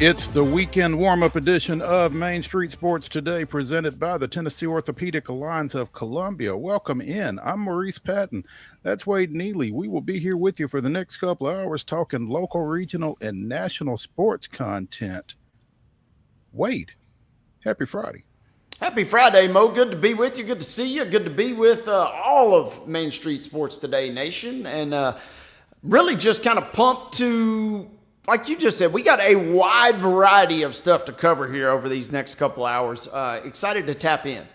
It's the weekend warm-up edition of Main Street Sports Today, presented by the Tennessee Orthopedic Alliance of Columbia. Welcome in. I'm Maurice Patton. That's Wade Neely. We will be here with you for the next couple of hours talking local, regional, and national sports content. Wade, happy Friday. Happy Friday, Mo. Good to be with you. Good to see you. Good to be with all of Main Street Sports Today Nation. And really just kind of pumped to, like you just said, we got a wide variety of stuff to cover here over these next couple hours. Excited to tap in.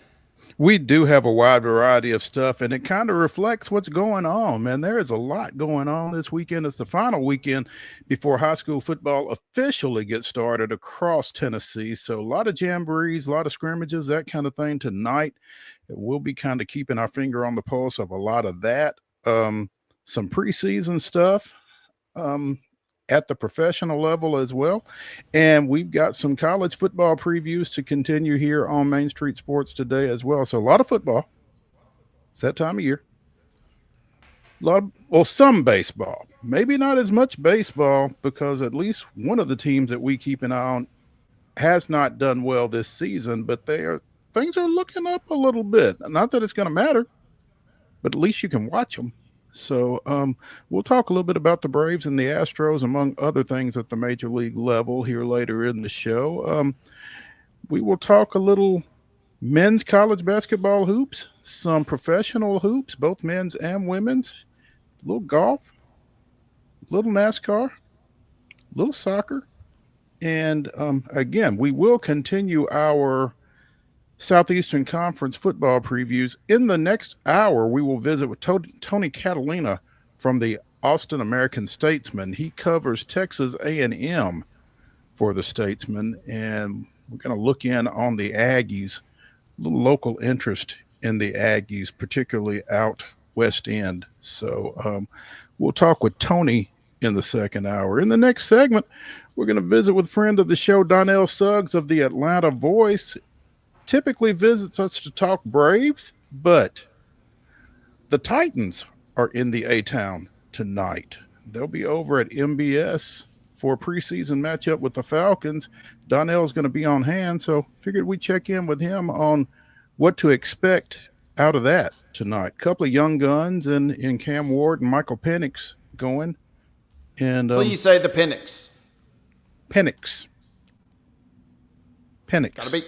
We do have a wide variety of stuff, and it kind of reflects what's going on, man. There is a lot going on this weekend. It's the final weekend before high school football officially gets started across Tennessee. So a lot of jamborees, a lot of scrimmages, that kind of thing tonight. We'll be kind of keeping our finger on the pulse of a lot of that. Some preseason stuff. At the professional level as well. And we've got some college football previews to continue here on Main Street Sports Today as well. So a lot of football. It's that time of year. Some baseball. Maybe not as much baseball because at least one of the teams that we keep an eye on has not done well this season, but things are looking up a little bit. Not that it's going to matter, but at least you can watch them. So we'll talk a little bit about the Braves and the Astros, among other things at the major league level here later in the show. We will talk a little men's college basketball hoops, some professional hoops, both men's and women's, a little golf, a little NASCAR, a little soccer. And again, we will continue our Southeastern Conference football previews. In the next hour, we will visit with Tony Catalina from the Austin American-Statesman. He covers Texas A&M for the Statesman, and we're going to look in on the Aggies, a little local interest in the Aggies, particularly out West End. So we'll talk with Tony in the second hour. In the next segment, we're going to visit with friend of the show, DONNELL SUGGS of the Atlanta Voice. Typically visits us to talk Braves, but the Titans are in the A-Town tonight. They'll be over at MBS for a preseason matchup with the Falcons. Donnell's going to be on hand, so figured we'd check in with him on what to expect out of that tonight. Couple of young guns in Cam Ward and Michael Penix going. And Please say the Penix. Penix.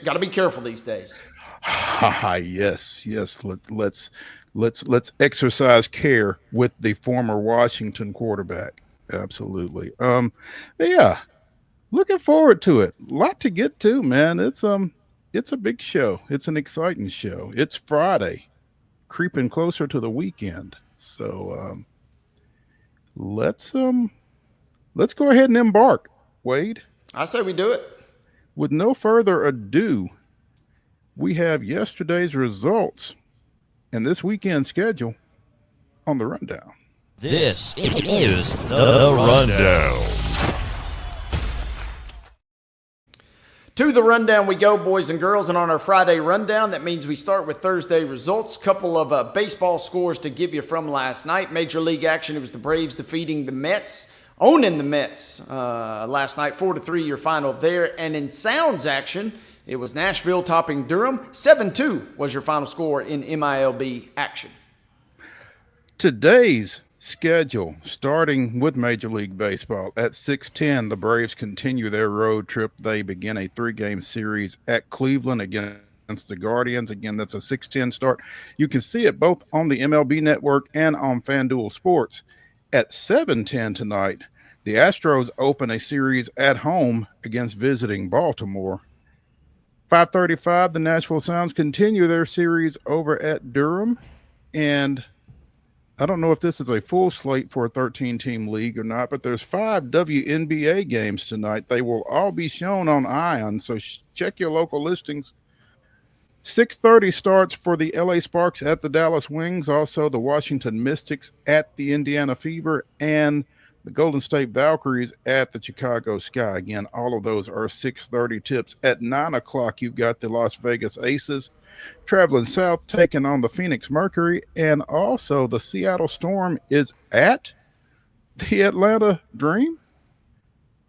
Gotta be careful these days. Yes. Let's exercise care with the former Washington quarterback. Absolutely. Yeah. Looking forward to it. A lot to get to, man. It's a big show. It's an exciting show. It's Friday, creeping closer to the weekend. So let's go ahead and embark, Wade. I say we do it. With no further ado, we have yesterday's results and this weekend's schedule on the rundown. This is the rundown. To the rundown we go, boys and girls, and on our Friday rundown, that means we start with Thursday results. Couple of baseball scores to give you from last night. Major League action, it was the Braves defeating the Mets. Owning the Mets last night, 4-3 your final there. And in Sounds action, it was Nashville topping Durham. 7-2 was your final score in MILB action. Today's schedule, starting with Major League Baseball. At 6:10, the Braves continue their road trip. They begin a 3-game series at Cleveland against the Guardians. Again, that's a 6:10 start. You can see it both on the MLB Network and on FanDuel Sports. At 7:10 tonight, the Astros open a series at home against visiting Baltimore. 5:35, the Nashville Sounds continue their series over at Durham. And I don't know if this is a full slate for a 13-team league or not, but there's 5 WNBA games tonight. They will all be shown on ION, so check your local listings. 6:30 starts for the LA Sparks at the Dallas Wings, also the Washington Mystics at the Indiana Fever, and the Golden State Valkyries at the Chicago Sky. Again, all of those are 6:30 tips. At 9 o'clock, you've got the Las Vegas Aces traveling south, taking on the Phoenix Mercury, and also the Seattle Storm is at the Atlanta Dream.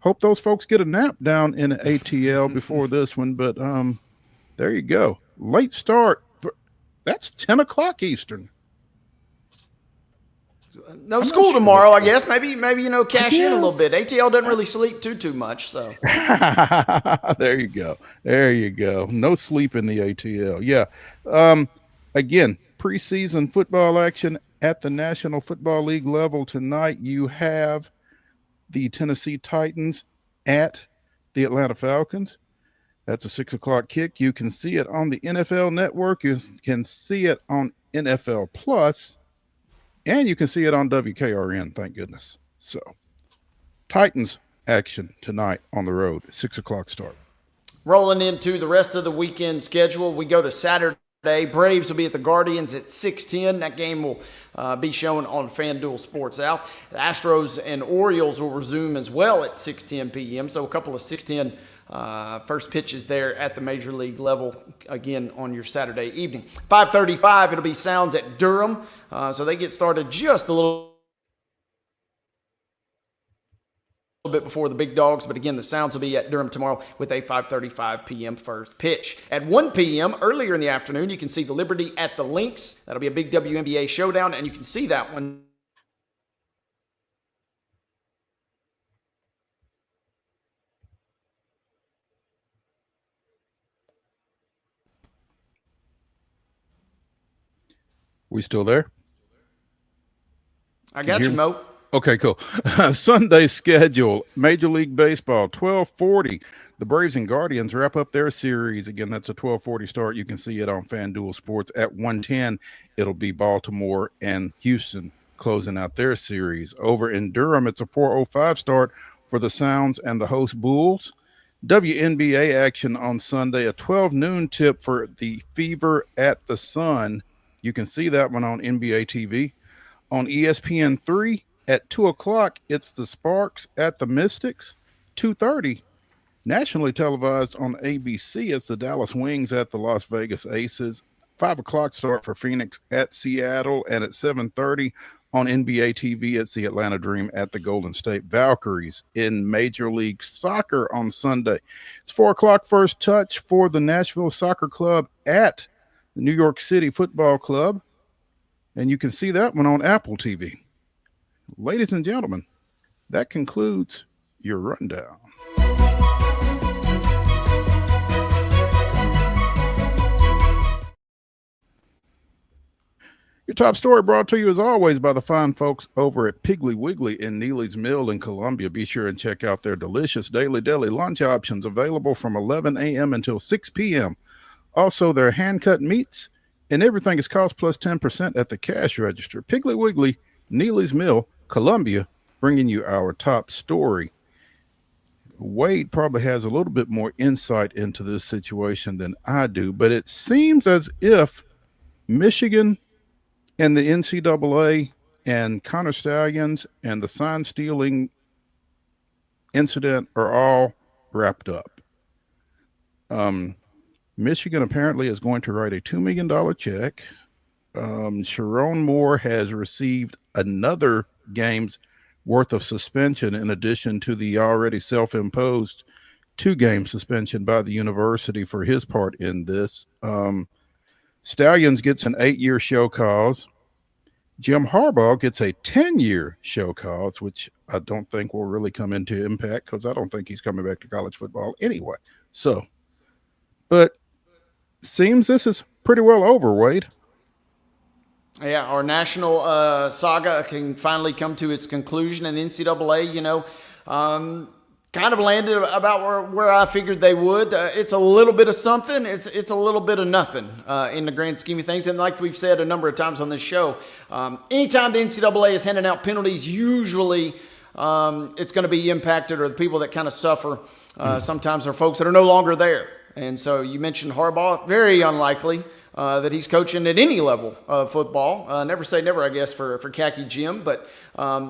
Hope those folks get a nap down in ATL before this one. But there you go. Late start. That's 10 o'clock Eastern. No school tomorrow, I guess. Maybe cash in a little bit. ATL doesn't really sleep too much, so. There you go. No sleep in the ATL. Yeah. Again, preseason football action at the National Football League level tonight. You have the Tennessee Titans at the Atlanta Falcons. That's a 6 o'clock kick. You can see it on the NFL Network. You can see it on NFL Plus. And you can see it on WKRN, thank goodness. So, Titans action tonight on the road, 6 o'clock start. Rolling into the rest of the weekend schedule, we go to Saturday. Braves will be at the Guardians at 6:10. That game will be shown on FanDuel Sports South. The Astros and Orioles will resume as well at 6:10 p.m. So a couple of 6:10 first pitches there at the Major League level, again, on your Saturday evening. 5:35, it'll be Sounds at Durham. So they get started just a little bit before the big dogs, but again, the Sounds will be at Durham tomorrow with a 5:35 p.m. first pitch. At 1 p.m. earlier in the afternoon, you can see the Liberty at the Lynx. That'll be a big WNBA showdown, and you can see that one We still there? I got you, Mo. Okay, cool. Sunday schedule, Major League Baseball, 12:40. The Braves and Guardians wrap up their series. Again, that's a 12:40 start. You can see it on FanDuel Sports. At 1:10, it'll be Baltimore and Houston closing out their series. Over in Durham, it's a 4:05 start for the Sounds and the host Bulls. WNBA action on Sunday, a 12 noon tip for the Fever at the Sun. You can see that one on NBA TV. On ESPN3 at 2 o'clock, it's the Sparks at the Mystics. 2:30, nationally televised on ABC, it's the Dallas Wings at the Las Vegas Aces. 5 o'clock start for Phoenix at Seattle. And at 7:30 on NBA TV, it's the Atlanta Dream at the Golden State Valkyries. In Major League Soccer on Sunday, it's 4 o'clock first touch for the Nashville Soccer Club at the New York City Football Club. And you can see that one on Apple TV. Ladies and gentlemen, that concludes your rundown. Your top story brought to you as always by the fine folks over at Piggly Wiggly in Neely's Mill in Columbia. Be sure and check out their delicious daily deli lunch options available from 11 a.m. until 6 p.m. Also, their hand-cut meats and everything is cost plus 10% at the cash register. Piggly Wiggly, Neely's Mill, Columbia, bringing you our top story. Wade probably has a little bit more insight into this situation than I do, but it seems as if Michigan and the NCAA and Connor Stallions and the sign stealing incident are all wrapped up. Michigan apparently is going to write a $2 million check. Sharon Moore has received another game's worth of suspension in addition to the already self-imposed 2-game suspension by the university for his part in this. Stallions gets an 8-year show cause. Jim Harbaugh gets a 10-year show cause, which I don't think will really come into impact because I don't think he's coming back to college football anyway. So, but seems this is pretty well over, Wade. Yeah, our national saga can finally come to its conclusion, and the NCAA, kind of landed about where I figured they would. It's a little bit of something. It's a little bit of nothing in the grand scheme of things. And like we've said a number of times on this show, anytime the NCAA is handing out penalties, usually it's going to be impacted, or the people that kind of suffer sometimes are folks that are no longer there. And so you mentioned Harbaugh, very unlikely that he's coaching at any level of football. Never say never, I guess, for Khaki Jim, but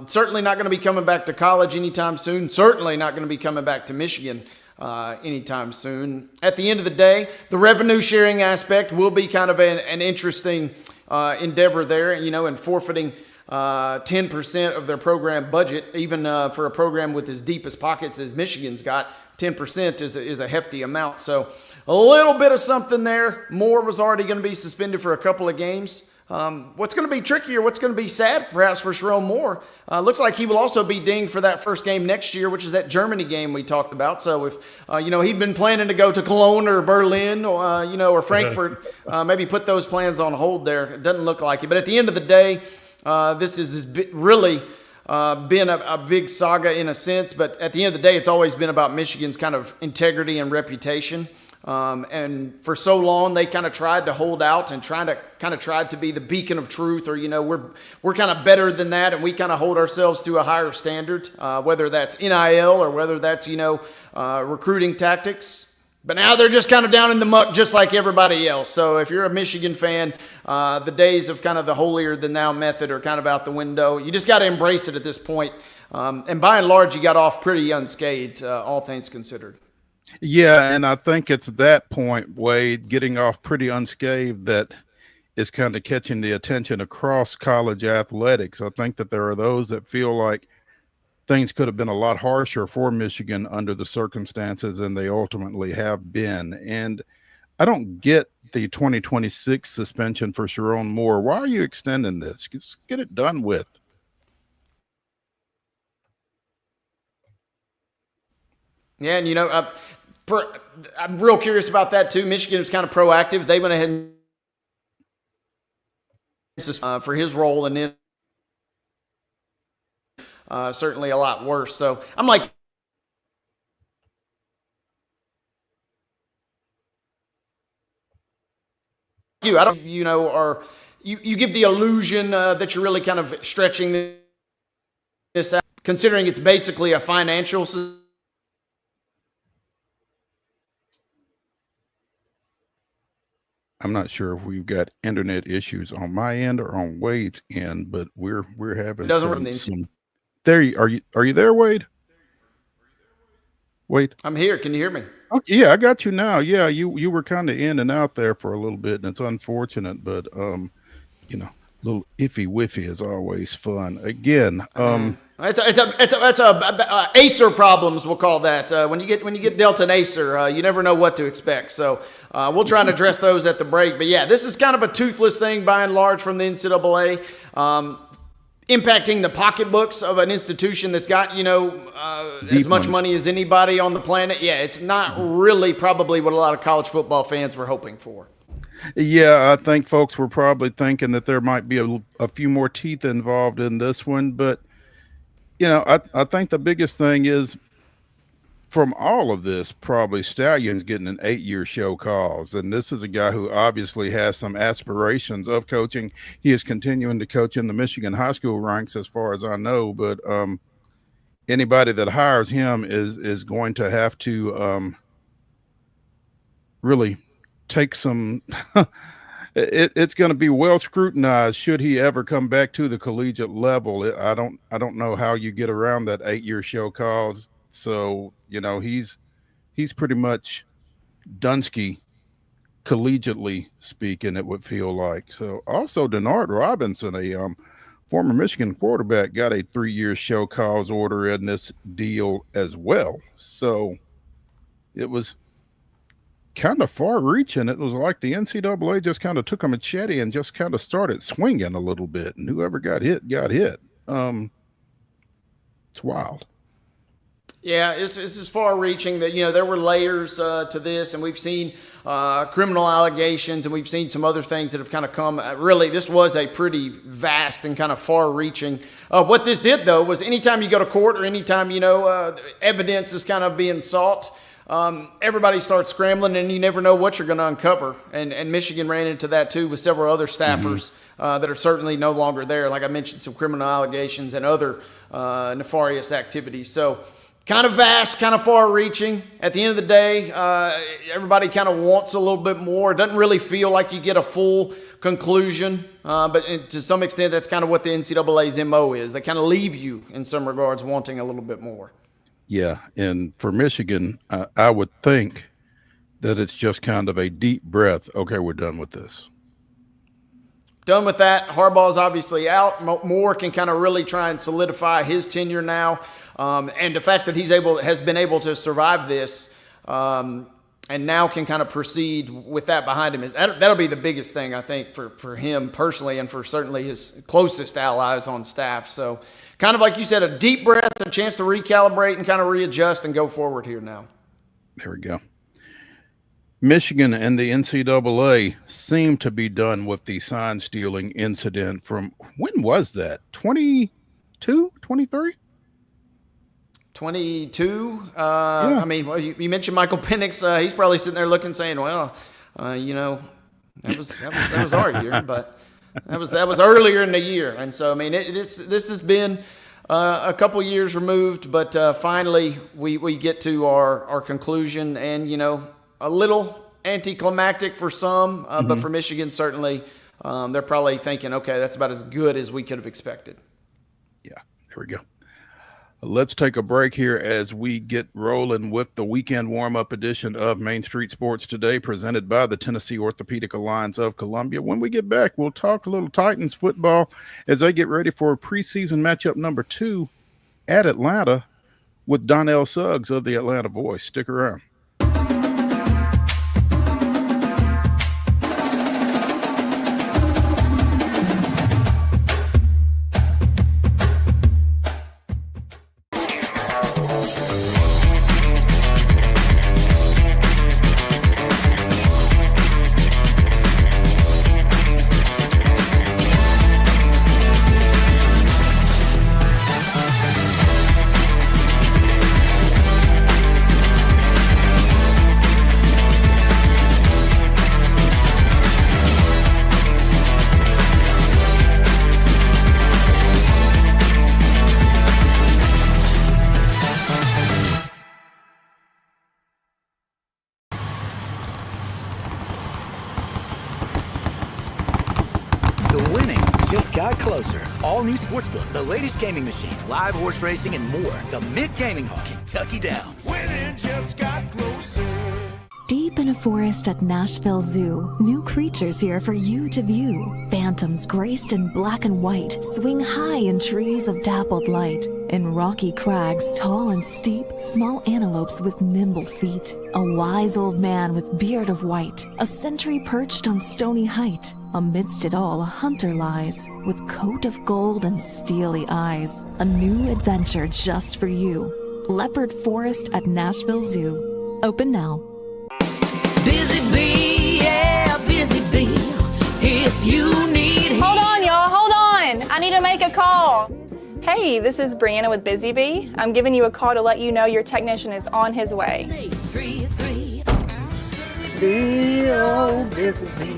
certainly not going to be coming back to college anytime soon. Certainly not going to be coming back to Michigan anytime soon. At the end of the day, the revenue sharing aspect will be kind of an interesting endeavor there, and forfeiting 10% of their program budget, even for a program with as deep as pockets as Michigan's got. 10% is a hefty amount. So a little bit of something there. Moore was already going to be suspended for a couple of games. What's going to be trickier, what's going to be sad perhaps for Sharon Moore, looks like he will also be dinged for that first game next year, which is that Germany game we talked about. So if, he'd been planning to go to Cologne or Berlin or, or Frankfurt, maybe put those plans on hold there. It doesn't look like it. But at the end of the day, this has really been a big saga in a sense. But at the end of the day, it's always been about Michigan's kind of integrity and reputation. And for so long, they kind of tried to hold out and tried to be the beacon of truth, or, we're kind of better than that. And we kind of hold ourselves to a higher standard, whether that's NIL or whether that's, recruiting tactics. But now they're just kind of down in the muck, just like everybody else. So if you're a Michigan fan, the days of kind of the holier than thou method are kind of out the window. You just got to embrace it at this point. And by and large, you got off pretty unscathed, all things considered. Yeah, and I think it's that point, Wade, getting off pretty unscathed, that is kind of catching the attention across college athletics. I think that there are those that feel like things could have been a lot harsher for Michigan under the circumstances, and they ultimately have been. And I don't get the 2026 suspension for Sharon Moore. Why are you extending this? Just get it done with. Yeah, and I'm real curious about that too. Michigan was kind of proactive. They went ahead and for his role in it. Certainly a lot worse. So I'm like, I don't, or you give the illusion that you're really kind of stretching this out, considering it's basically a financial system. I'm not sure if we've got internet issues on my end or on Wade's end, but we're having some. There, are you there, Wade? Wade, I'm here. Can you hear me? Okay, yeah, I got you now. Yeah, you were kind of in and out there for a little bit, and it's unfortunate, but little iffy whiffy is always fun. Again, it's a Acer problems, we'll call that. When you get dealt an Acer, you never know what to expect. So we'll try and address those at the break. But yeah, this is kind of a toothless thing by and large from the NCAA, impacting the pocketbooks of an institution that's got as much money as anybody on the planet. Yeah, it's not really probably what a lot of college football fans were hoping for. Yeah, I think folks were probably thinking that there might be a few more teeth involved in this one. But, I think the biggest thing is, from all of this, probably Stallion's getting an 8-year show cause. And this is a guy who obviously has some aspirations of coaching. He is continuing to coach in the Michigan high school ranks, as far as I know. But anybody that hires him is going to have to really take some it's going to be well scrutinized should he ever come back to the collegiate level. I don't know how you get around that 8-year show cause. So he's pretty much Dunsky collegiately speaking, it would feel like. So also Denard Robinson, a former Michigan quarterback, got a 3-year show cause order in this deal as well. So it was kind of far reaching. It was like the NCAA just kind of took a machete and just kind of started swinging a little bit, and whoever got hit got hit. It's wild. Yeah, this is far reaching that, there were layers to this, and we've seen criminal allegations, and we've seen some other things that have kind of come. Really, this was a pretty vast and kind of far reaching. What this did, though, was anytime you go to court or anytime, evidence is kind of being sought, everybody starts scrambling, and you never know what you're going to uncover. And Michigan ran into that too with several other staffers that are certainly no longer there. Like I mentioned, some criminal allegations and other nefarious activities. So kind of vast, kind of far reaching. At the end of the day, everybody kind of wants a little bit more. It doesn't really feel like you get a full conclusion, but to some extent, that's kind of what the NCAA's MO is. They kind of leave you in some regards wanting a little bit more. Yeah, and for Michigan, I would think that it's just kind of a deep breath. Okay, we're done with this. done with that. Harbaugh's obviously out. Moore can kind of really try and solidify his tenure now. And the fact that has been able to survive this, and now can kind of proceed with that behind him. That'll be the biggest thing, I think, for him personally and for certainly his closest allies on staff. So kind of like you said, a deep breath, a chance to recalibrate and kind of readjust and go forward here now. There we go. Michigan and the NCAA seem to be done with the sign stealing incident from, when was that? 22, 23? 22. I mean, well, you mentioned Michael Penix. He's probably sitting there looking, saying, "Well, that was our year, but that was earlier in the year." And so, I mean, this has been a couple years removed, but finally we get to our conclusion, and a little anticlimactic for some, but for Michigan certainly, they're probably thinking, "Okay, that's about as good as we could have expected." Yeah, there we go. Let's take a break here as we get rolling with the weekend warm-up edition of Main Street Sports Today, presented by the Tennessee Orthopedic Alliance of Columbia. When we get back, we'll talk a little Titans football as they get ready for preseason matchup number 2 at Atlanta with Donnell Suggs of the Atlanta Voice. Stick around. Closer. All new Sportsbook, the latest gaming machines, live horse racing, and more. The Mid Gaming Hall, Kentucky Downs. Winning just got closer. Deep in a forest at Nashville Zoo, new creatures here for you to view. Phantoms graced in black and white swing high in trees of dappled light. In rocky crags, tall and steep, small antelopes with nimble feet. A wise old man with beard of white, a sentry perched on stony height. Amidst it all, a hunter lies, with coat of gold and steely eyes. A new adventure just for you. Leopard Forest at Nashville Zoo. Open now. Busy bee, yeah, busy bee. If you need... Hold on, y'all, hold on. I need to make a call. Hey, this is Brianna with Busy Bee. I'm giving you a call to let you know your technician is on his way. 3-3. Bee, oh, busy bee.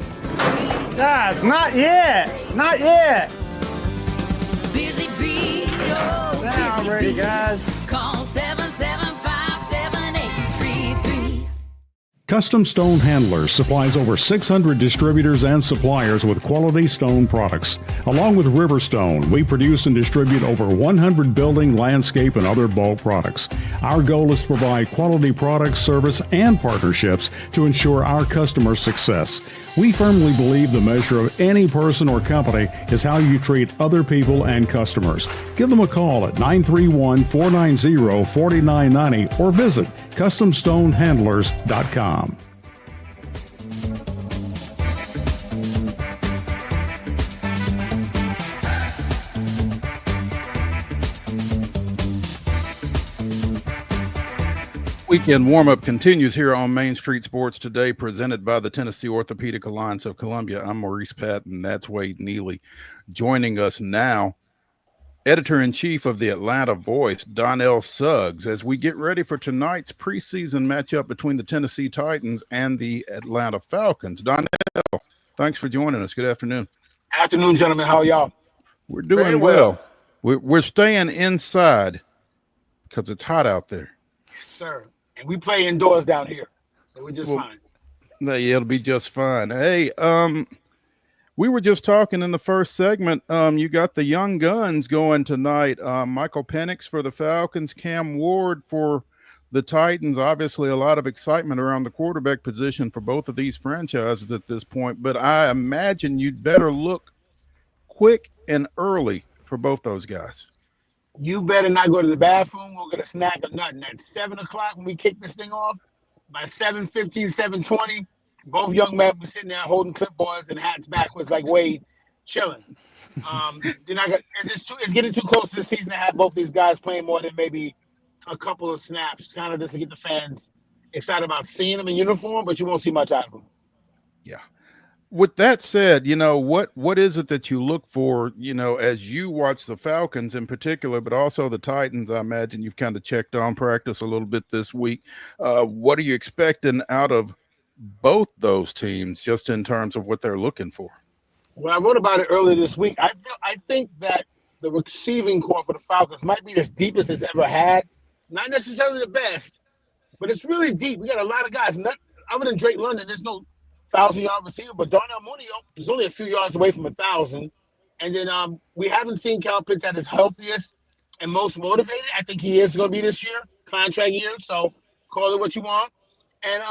Guys, not yet. Not yet. Busy bee, oh, Now busy I'm ready, bee. guys. Call 775-7833. Custom Stone Handlers supplies over 600 distributors and suppliers with quality stone products. Along with Riverstone, we produce and distribute over 100 building, landscape, and other bulk products. Our goal is to provide quality products, service, and partnerships to ensure our customers' success. We firmly believe the measure of any person or company is how you treat other people and customers. Give them a call at 931-490-4990 or visit CustomStoneHandlers.com. Weekend warm-up continues here on Main Street Sports Today, presented by the Tennessee Orthopedic Alliance of Columbia. I'm Maurice Patton. That's Wade Neely. Joining us now, editor-in-chief of the Atlanta Voice, Donnell Suggs, as we get ready for tonight's preseason matchup between the Tennessee Titans and the Atlanta Falcons. Donnell, thanks for joining us. Good afternoon. Afternoon, gentlemen. How are y'all? We're doing well. We're staying inside because it's hot out there. Yes, sir. And we play indoors down here, so we're just fine. Yeah, it'll be just fine. Hey, we were just talking in the first segment. You got the young guns going tonight. Michael Penix for the Falcons, Cam Ward for the Titans. Obviously, a lot of excitement around the quarterback position for both of these franchises at this point. But I imagine you'd better look quick and early for both those guys. You better not go to the bathroom. We'll get a snack or nothing. At 7 o'clock when we kick this thing off, by 7:15, 7:20, both young men were sitting there holding clipboards and hats backwards like Wade, chilling. They're not gonna, it's getting too close to the season to have both these guys playing more than maybe a couple of snaps, kind of just to get the fans excited about seeing them in uniform, but you won't see much out of them. Yeah. With that said, what is it that you look for, as you watch the Falcons in particular, but also the Titans? I imagine you've kind of checked on practice a little bit this week. What are you expecting out of both those teams just in terms of what they're looking for? Well, I wrote about it earlier this week. I think that the receiving core for the Falcons might be as deep as it's ever had. Not necessarily the best, but it's really deep. We got a lot of guys. Other than Drake London, there's no 1,000-yard receiver, but Darnell Mooney is only a few yards away from 1,000. And then we haven't seen Kyle Pitts at his healthiest and most motivated. I think he is going to be this year, contract year. So call it what you want. And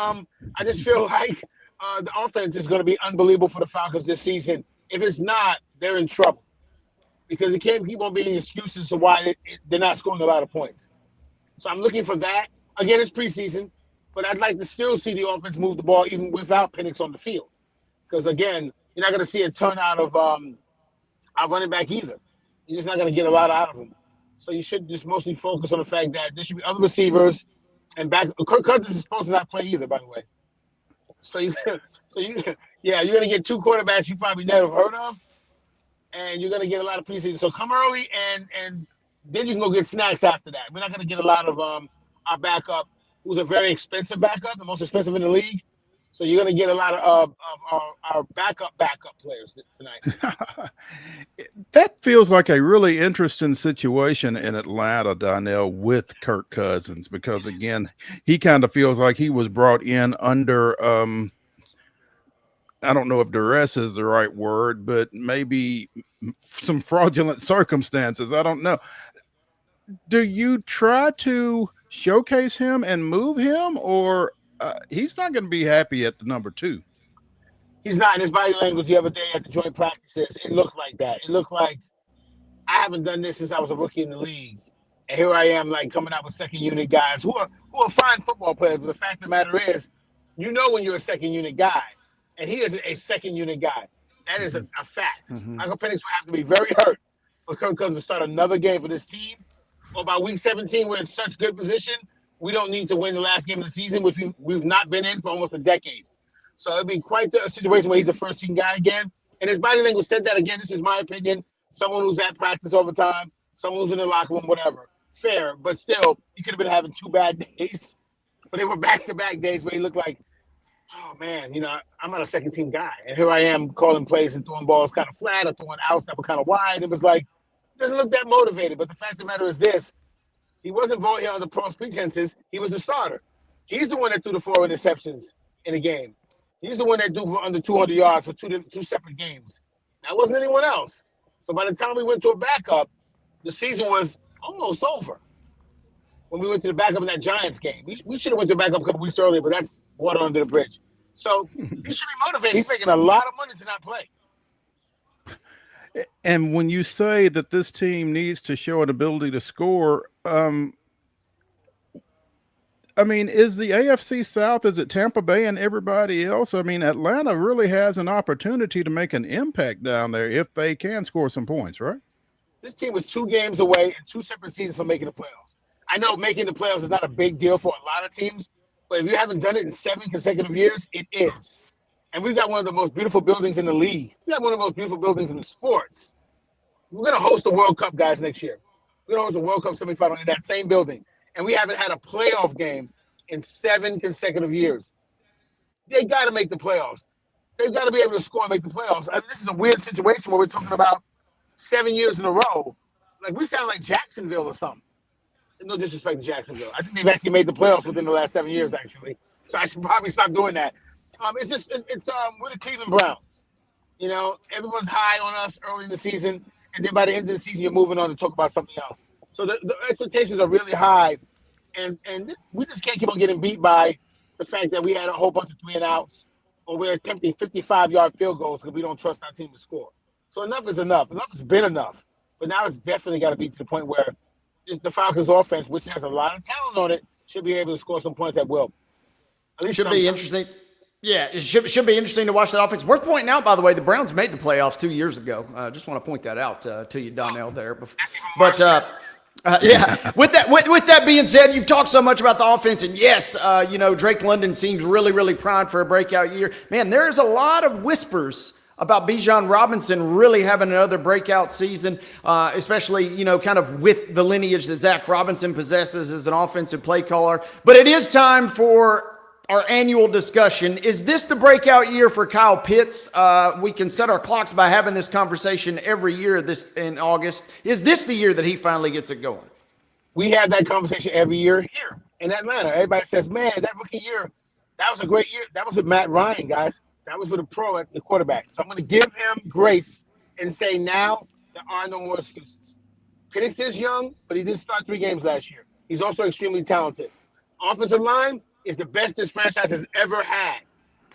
I just feel like the offense is going to be unbelievable for the Falcons this season. If it's not, they're in trouble because it can't keep on being excuses to why they're not scoring a lot of points. So I'm looking for that. Again, it's preseason. But I'd like to still see the offense move the ball even without Penix on the field. Because, again, you're not going to see a ton out of our running back either. You're just not going to get a lot out of him. So you should just mostly focus on the fact that there should be other receivers and back. Kirk Cousins is supposed to not play either, by the way. You're going to get two quarterbacks you probably never heard of, and you're going to get a lot of preseason. So come early, and then you can go get snacks after that. We're not going to get a lot of our backup, who's a very expensive backup, the most expensive in the league. So you're going to get a lot of our backup players tonight. That feels like a really interesting situation in Atlanta, Donnell, with Kirk Cousins, because, again, he kind of feels like he was brought in under I don't know if duress is the right word, but maybe some fraudulent circumstances. I don't know. Do you try to showcase him and move him, or he's not going to be happy at the number 2? He's not. In his body language the other day at the joint practices, it looked like that. It looked like I haven't done this since I was a rookie in the league. And here I am, like, coming out with second unit guys who are fine football players. But the fact of the matter is, when you're a second unit guy, and he is a second unit guy. That is a fact. Michael Penix will have to be very hurt for Kirk Cousins to start another game for this team. Or by week 17, we're in such good position, we don't need to win the last game of the season, which we've not been in for almost a decade. So it'd be quite a situation where he's the first team guy again. And his body language said that again. This is my opinion. Someone who's at practice all the time, someone who's in the locker room, whatever. Fair, but still, he could have been having 2 bad days. But they were back-to-back days where he looked like, oh, man, I'm not a second-team guy. And here I am calling plays and throwing balls kind of flat or throwing outs that were kind of wide. It was like, doesn't look that motivated. But the fact of the matter is this. He wasn't brought here under false pretenses. He was the starter. He's the one that threw the 4 interceptions in the game. He's the one that threw for under 200 yards for two separate games. That wasn't anyone else. So by the time we went to a backup, the season was almost over. When we went to the backup in that Giants game. We should have went to the backup a couple weeks earlier, but that's water under the bridge. So he should be motivated. He's making a lot of money to not play. And when you say that this team needs to show an ability to score, is the AFC South, is it Tampa Bay and everybody else? Atlanta really has an opportunity to make an impact down there if they can score some points, right? This team was 2 games away in 2 separate seasons from making the playoffs. I know making the playoffs is not a big deal for a lot of teams, but if you haven't done it in 7 consecutive years, it is. And we've got one of the most beautiful buildings in the league. We got one of the most beautiful buildings in the sports. We're going to host the World Cup, guys, next year. We're going to host the World Cup semifinal in that same building. And we haven't had a playoff game in 7 consecutive years. They got to make the playoffs. They've got to be able to score and make the playoffs. This is a weird situation where we're talking about 7 years in a row. Like, we sound like Jacksonville or something. No disrespect to Jacksonville. I think they've actually made the playoffs within the last 7 years, actually. So I should probably stop doing that. We're the Cleveland Browns. Everyone's high on us early in the season, and then by the end of the season, you're moving on to talk about something else. So the expectations are really high, and we just can't keep on getting beat by the fact that we had a whole bunch of 3-and-outs, or we're attempting 55-yard field goals because we don't trust our team to score. So enough is enough. Enough has been enough. But now it's definitely got to be to the point where the Falcons offense, which has a lot of talent on it, should be able to score some points at will. At least Should be interesting. Yeah, it should be interesting to watch that offense. Worth pointing out, by the way, the Browns made the playoffs 2 years ago. Just want to point that out to you, Donnell, there. But yeah, with that being said, you've talked so much about the offense, and yes, Drake London seems really, really primed for a breakout year. Man, there's a lot of whispers about Bijan Robinson really having another breakout season, especially, kind of with the lineage that Zach Robinson possesses as an offensive play caller. But it is time for our annual discussion. Is this the breakout year for Kyle Pitts? We can set our clocks by having this conversation every year in August. Is this the year that he finally gets it going? We have that conversation every year here in Atlanta. Everybody says, man, that rookie year, that was a great year. That was with Matt Ryan, guys. That was with a pro at the quarterback. So I'm going to give him grace and say now there are no more excuses. Penix is young, but he did start 3 games last year. He's also extremely talented. Offensive line is the best this franchise has ever had.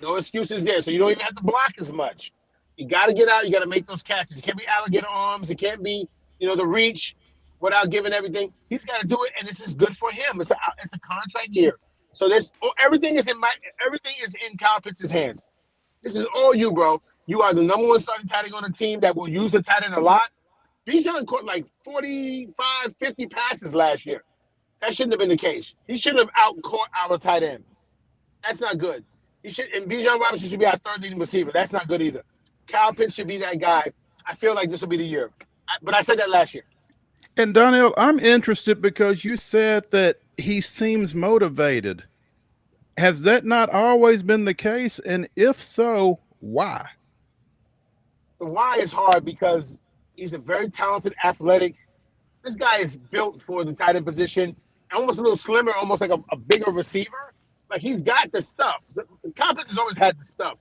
No excuses there. So you don't even have to block as much. You got to get out. You got to make those catches. It can't be alligator arms. It can't be, the reach without giving everything. He's got to do it, and this is good for him. It's a contract year. So everything is in Kyle Pitts' hands. This is all you, bro. You are the number 1 starting tight end on a team that will use the tight end a lot. Bijan caught like 45, 50 passes last year. That shouldn't have been the case. He shouldn't have out-caught our tight end. That's not good. And Bijan Robinson should be our 3rd leading receiver. That's not good either. Kyle Pitts should be that guy. I feel like this will be the year. But I said that last year. And Donnell, I'm interested because you said that he seems motivated. Has that not always been the case? And if so, why? The why is hard because he's a very talented, athletic. This guy is built for the tight end position, almost a little slimmer, almost like a bigger receiver. Like, he's got the stuff. The Pitts has always had the stuff.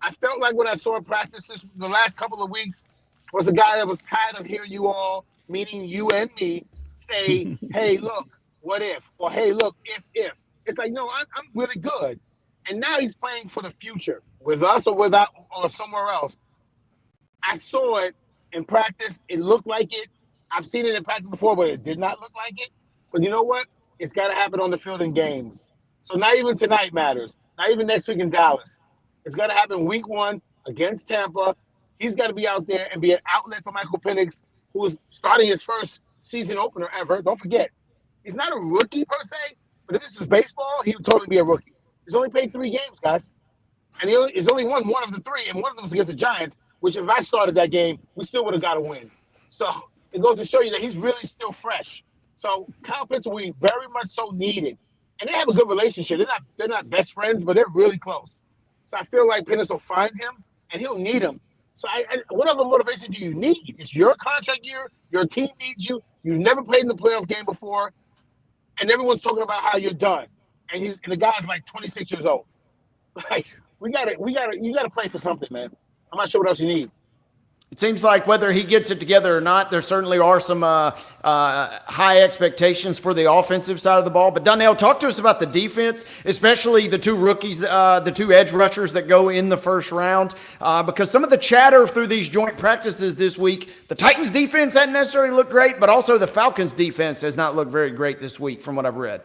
I felt like when I saw him practice the last couple of weeks was a guy that was tired of hearing you all, meaning you and me, say, hey, look, what if? Or, hey, look, if. It's like, no, I'm really good. And now he's playing for the future with us or or somewhere else. I saw it in practice. It looked like it. I've seen it in practice before, but it did not look like it. But you know what? It's got to happen on the field in games. So not even tonight matters. Not even next week in Dallas. It's got to happen week 1 against Tampa. He's got to be out there and be an outlet for Michael Penix, who is starting his first season opener ever. Don't forget, he's not a rookie per se. But if this was baseball, he would totally be a rookie. He's only played 3 games, guys. And he's only won 1 of the 3, and one of them was against the Giants, which if I started that game, we still would have got a win. So it goes to show you that he's really still fresh. So Kyle Pitts will be very much so needed. And they have a good relationship. They're not best friends, but they're really close. So I feel like Penix will find him, and he'll need him. So what other motivation do you need? It's your contract year. Your team needs you. You've never played in the playoff game before. And everyone's talking about how you're done, and the guy's like 26 years old. Like you gotta play for something, man. I'm not sure what else you need. It seems like whether he gets it together or not, there certainly are some high expectations for the offensive side of the ball. But Donnell, talk to us about the defense, especially the 2 rookies, the 2 edge rushers that go in the first round. Because some of the chatter through these joint practices this week, the Titans defense hadn't necessarily looked great, but also the Falcons defense has not looked very great this week from what I've read.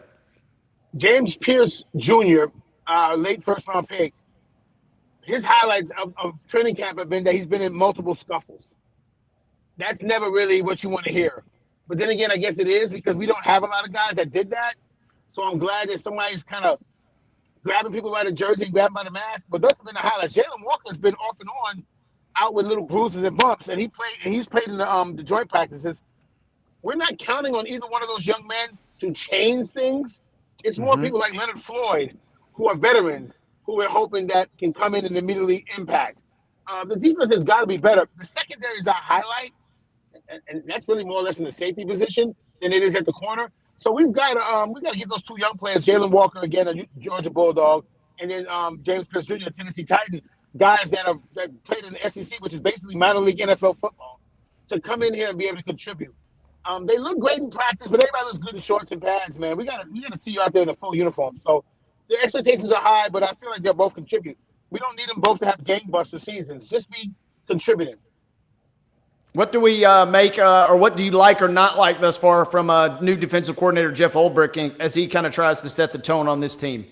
James Pierce Jr., late first-round pick, his highlights of training camp have been that he's been in multiple scuffles. That's never really what you want to hear. But then again, I guess it is because we don't have a lot of guys that did that. So I'm glad that somebody's kind of grabbing people by the jersey, grabbing by the mask. But those have been the highlights. Jalen Walker's been off and on, out with little bruises and bumps, and he's played in the joint practices. We're not counting on either one of those young men to change things. It's more people like Leonard Floyd, who are veterans, who we're hoping that can come in and immediately impact. The defense has got to be better. The secondary is our highlight, and that's really more or less in the safety position than it is at the corner. So we've got to get those 2 young players, Jalen Walker again, a Georgia Bulldog, and then James Pierce Jr., a Tennessee Titan, guys that played in the SEC, which is basically minor league NFL football, to come in here and be able to contribute. They look great in practice, but everybody looks good in shorts and pads, man. We gotta see you out there in a full uniform. So the expectations are high, but I feel like they'll both contribute. We don't need them both to have gangbuster seasons. Just be contributing. What do we make, or what do you like or not like thus far from new defensive coordinator Jeff Ulbrich as he kind of tries to set the tone on this team?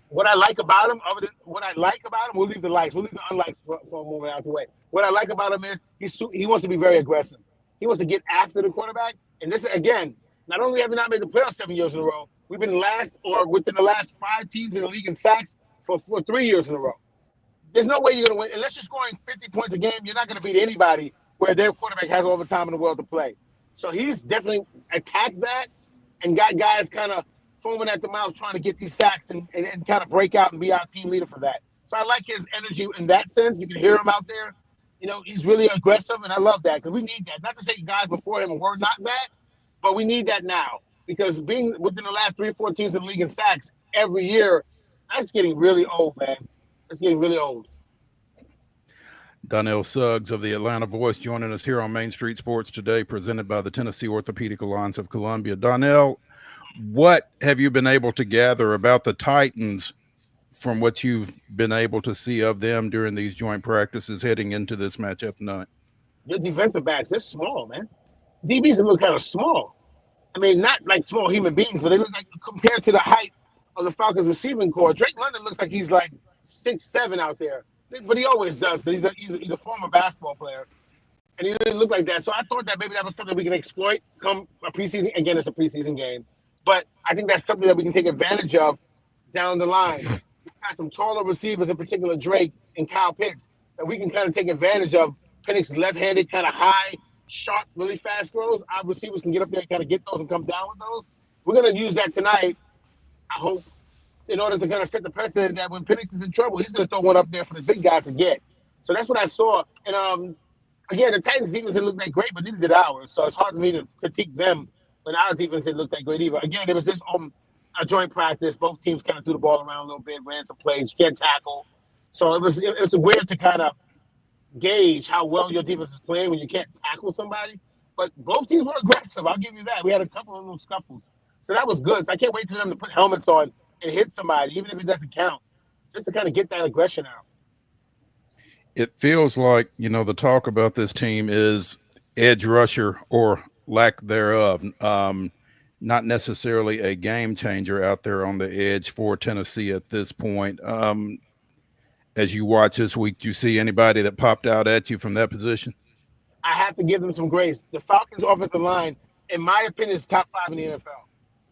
What I like about him, we'll leave the likes, we'll leave the unlikes for a moment out the way. What I like about him is he wants to be very aggressive. He wants to get after the quarterback. And this, again, not only have we not made the playoffs 7 years in a row, we've been last or within the last 5 teams in the league in sacks for 3 years in a row. There's no way you're going to win. Unless you're scoring 50 points a game, you're not going to beat anybody where their quarterback has all the time in the world to play. So he's definitely attacked that and got guys kind of foaming at the mouth trying to get these sacks and kind of break out and be our team leader for that. So I like his energy in that sense. You can hear him out there. You know, he's really aggressive, and I love that because we need that. Not to say guys before him were not that, but we need that now because being within the last 3 or 4 teams in the league in sacks every year, that's getting really old, man. It's getting really old. Donnell Suggs of the Atlanta Voice joining us here on Main Street Sports today, presented by the Tennessee Orthopedic Alliance of Columbia. Donnell, what have you been able to gather about the Titans from what you've been able to see of them during these joint practices heading into this matchup tonight? Your defensive backs, they're small, man. DBs look kind of small. I mean, not like small human beings, but they look like compared to the height of the Falcons receiving core. Drake London looks like he's like 6'7" out there. But he always does because he's a former basketball player. And he didn't look like that. So I thought that maybe that was something we can exploit come a preseason. Again, it's a preseason game. But I think that's something that we can take advantage of down the line. We've got some taller receivers, in particular Drake and Kyle Pitts, that we can kind of take advantage of. Penix's left-handed, kind of high, sharp, really fast throws. Our receivers can get up there and kind of get those and come down with those. We're going to use that tonight, I hope, in order to kind of set the precedent that when Penix is in trouble, he's going to throw one up there for the big guys to get. So that's what I saw. And, again, the Titans' defense didn't look that great, but neither did ours. So it's hard for me to critique them when our defense didn't look that great either. Again, it was just a joint practice. Both teams kind of threw the ball around a little bit, ran some plays, can't tackle. So it was weird to kind of gauge how well your defense is playing when you can't tackle somebody. But both teams were aggressive. I'll give you that. We had a couple of little scuffles. So that was good. So I can't wait for them to put helmets on and hit somebody, even if it doesn't count, just to kind of get that aggression out. It feels like, the talk about this team is edge rusher or lack thereof. Not necessarily a game changer out there on the edge for Tennessee at this point. As you watch this week, do you see anybody that popped out at you from that position? I have to give them some grace. The Falcons' offensive line, in my opinion, is top 5 in the NFL.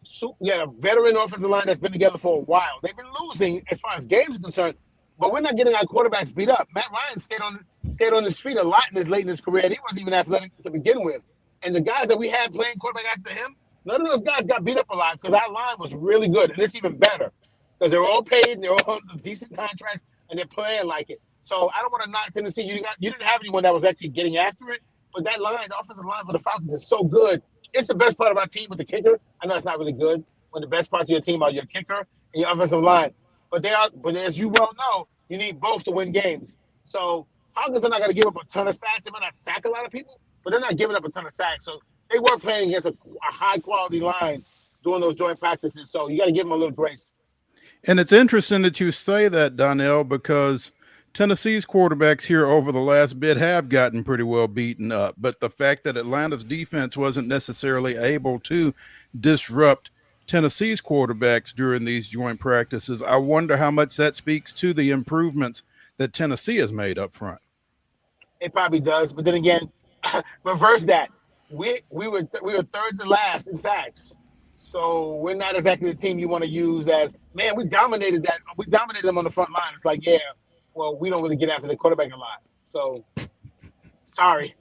So we had a veteran offensive line that's been together for a while. They've been losing as far as games are concerned, but we're not getting our quarterbacks beat up. Matt Ryan stayed on his feet a lot late in his career, and he wasn't even athletic to begin with. And the guys that we had playing quarterback after him, none of those guys got beat up a lot because our line was really good, and it's even better because they're all paid, and they're all on decent contracts, and they're playing like it. So I don't want to knock Tennessee. You didn't have anyone that was actually getting after it, but that line, the offensive line for the Falcons is so good. It's the best part of our team with the kicker. I know it's not really good when the best parts of your team are your kicker and your offensive line. But as you well know, you need both to win games. So Falcons are not going to give up a ton of sacks. They might not sack a lot of people, but they're not giving up a ton of sacks. So they were playing against a high-quality line doing those joint practices. So you got to give them a little grace. And it's interesting that you say that, Donnell, because Tennessee's quarterbacks here over the last bit have gotten pretty well beaten up. But the fact that Atlanta's defense wasn't necessarily able to disrupt Tennessee's quarterbacks during these joint practices, I wonder how much that speaks to the improvements that Tennessee has made up front. It probably does. But then again, reverse that. We were third to last in sacks. So we're not exactly the team you want to use as, man, we dominated that. We dominated them on the front line. It's like, yeah, well, we don't really get after the quarterback a lot. So, sorry.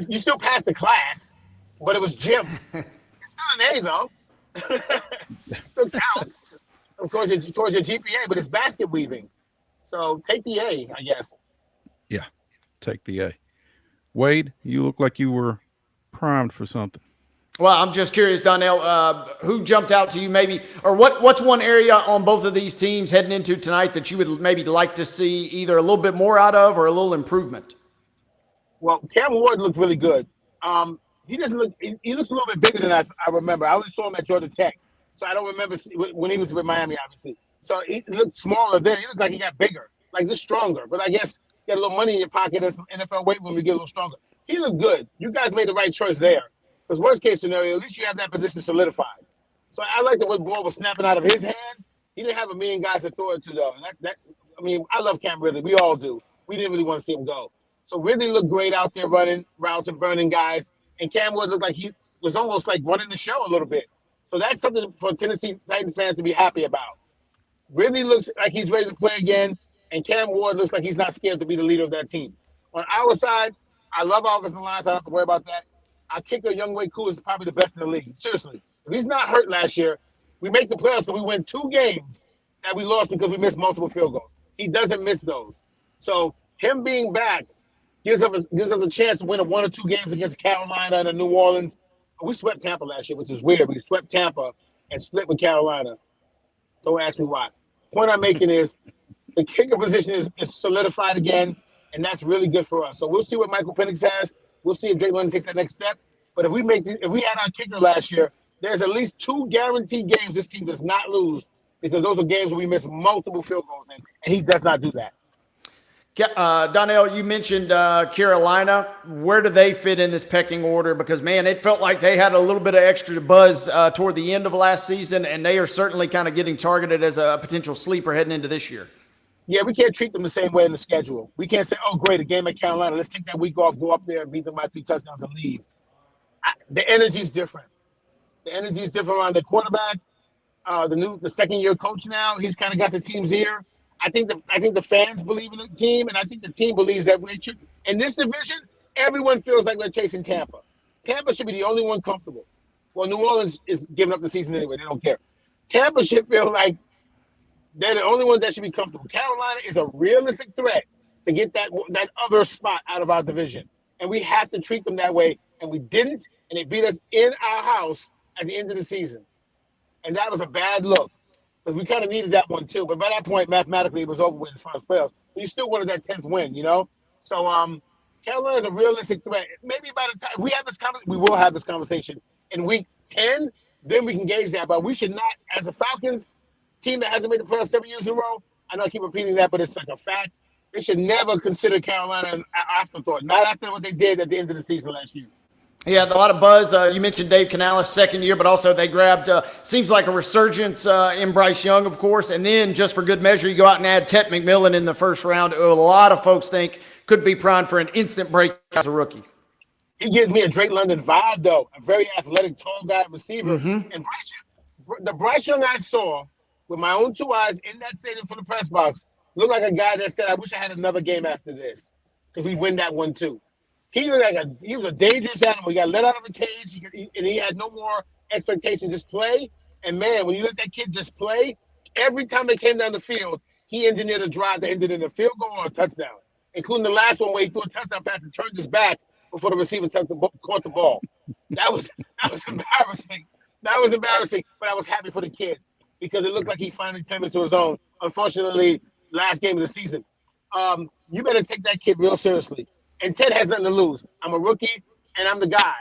You still passed the class, but it was Jim. It's still an A, though. It still counts. Of course, it's towards your GPA, but it's basket weaving. So, take the A, I guess. Yeah, take the A. Wade, you look like you were primed for something. Well, I'm just curious, Donnell, who jumped out to you maybe, or what's one area on both of these teams heading into tonight that you would maybe like to see either a little bit more out of or a little improvement? Well, Cam Ward looked really good. He looks a little bit bigger than I remember. I only saw him at Georgia Tech, so I don't remember when he was with Miami, obviously. So he looked smaller then. He looked like he got bigger, like just stronger. But I guess you got a little money in your pocket and some NFL weight when we get a little stronger. he looked good. You guys made the right choice there. Because worst case scenario, at least you have that position solidified. So I like the way the ball was snapping out of his hand. He didn't have a million guys to throw it to, though. I mean, I love Cam Ridley. We all do. We didn't really want to see him go. So Ridley looked great out there running routes and burning guys. And Cam Wood looked like he was almost like running the show a little bit. So that's something for Tennessee Titans fans to be happy about. Ridley looks like he's ready to play again, and Cam Ward looks like he's not scared to be the leader of that team. On our side, I love our offensive line, so I don't have to worry about that. Our kicker, Younghoe Koo, is probably the best in the league. Seriously. If he's not hurt last year, we make the playoffs, but we win 2 games that we lost because we missed multiple field goals. He doesn't miss those. So him being back gives us a chance to win 1 or 2 games against Carolina and New Orleans. We swept Tampa last year, which is weird. We swept Tampa and split with Carolina. Don't ask me why. The point I'm making is the kicker position is solidified again, and that's really good for us. So we'll see what Michael Penix has. We'll see if Drake London takes that next step. But if we had our kicker last year, there's at least 2 guaranteed games this team does not lose because those are games where we miss multiple field goals in, and he does not do that. Donnell, you mentioned Carolina. Where do they fit in this pecking order? Because, man, it felt like they had a little bit of extra buzz toward the end of last season, and they are certainly kind of getting targeted as a potential sleeper heading into this year. Yeah, we can't treat them the same way in the schedule. We can't say, oh, great, a game at Carolina. Let's take that week off, go up there and beat them by 3 touchdowns and leave. The energy's different. The energy's different around the quarterback. The second-year coach now, he's kind of got the team's ear. I think the fans believe in the team, and I think the team believes that we should. In this division, everyone feels like we're chasing Tampa. Tampa should be the only one comfortable. Well, New Orleans is giving up the season anyway. They don't care. Tampa should feel like they're the only one that should be comfortable. Carolina is a realistic threat to get that other spot out of our division, and we have to treat them that way, and we didn't, and they beat us in our house at the end of the season, and that was a bad look. Because we kind of needed that one too. But by that point, mathematically, it was over with as far as playoffs. But you still wanted that 10th win, you know? So Carolina is a realistic threat. Maybe by the time we will have this conversation in week 10, then we can gauge that. But we should not, as a Falcons team that hasn't made the playoffs 7 years in a row, I know I keep repeating that, but it's like a fact. They should never consider Carolina an afterthought. Not after what they did at the end of the season last year. Yeah, a lot of buzz. You mentioned Dave Canales' second year, but also they grabbed, seems like a resurgence in Bryce Young, of course. And then just for good measure, you go out and add Tet McMillan in the first round, who a lot of folks think could be primed for an instant break as a rookie. He gives me a Drake London vibe, though. A very athletic, tall guy receiver. Mm-hmm. And the Bryce Young I saw with my own 2 eyes in that stadium for the press box looked like a guy that said, I wish I had another game after this because we win that one too. He was a dangerous animal. He got let out of the cage, and he had no more expectation. Just play. And, man, when you let that kid just play, every time they came down the field, he engineered a drive that ended in a field goal or a touchdown, including the last one where he threw a touchdown pass and turned his back before the receiver caught the ball. That was embarrassing. That was embarrassing, but I was happy for the kid because it looked like he finally came into his own. Unfortunately, last game of the season. You better take that kid real seriously. And Ted has nothing to lose. I'm a rookie, and I'm the guy.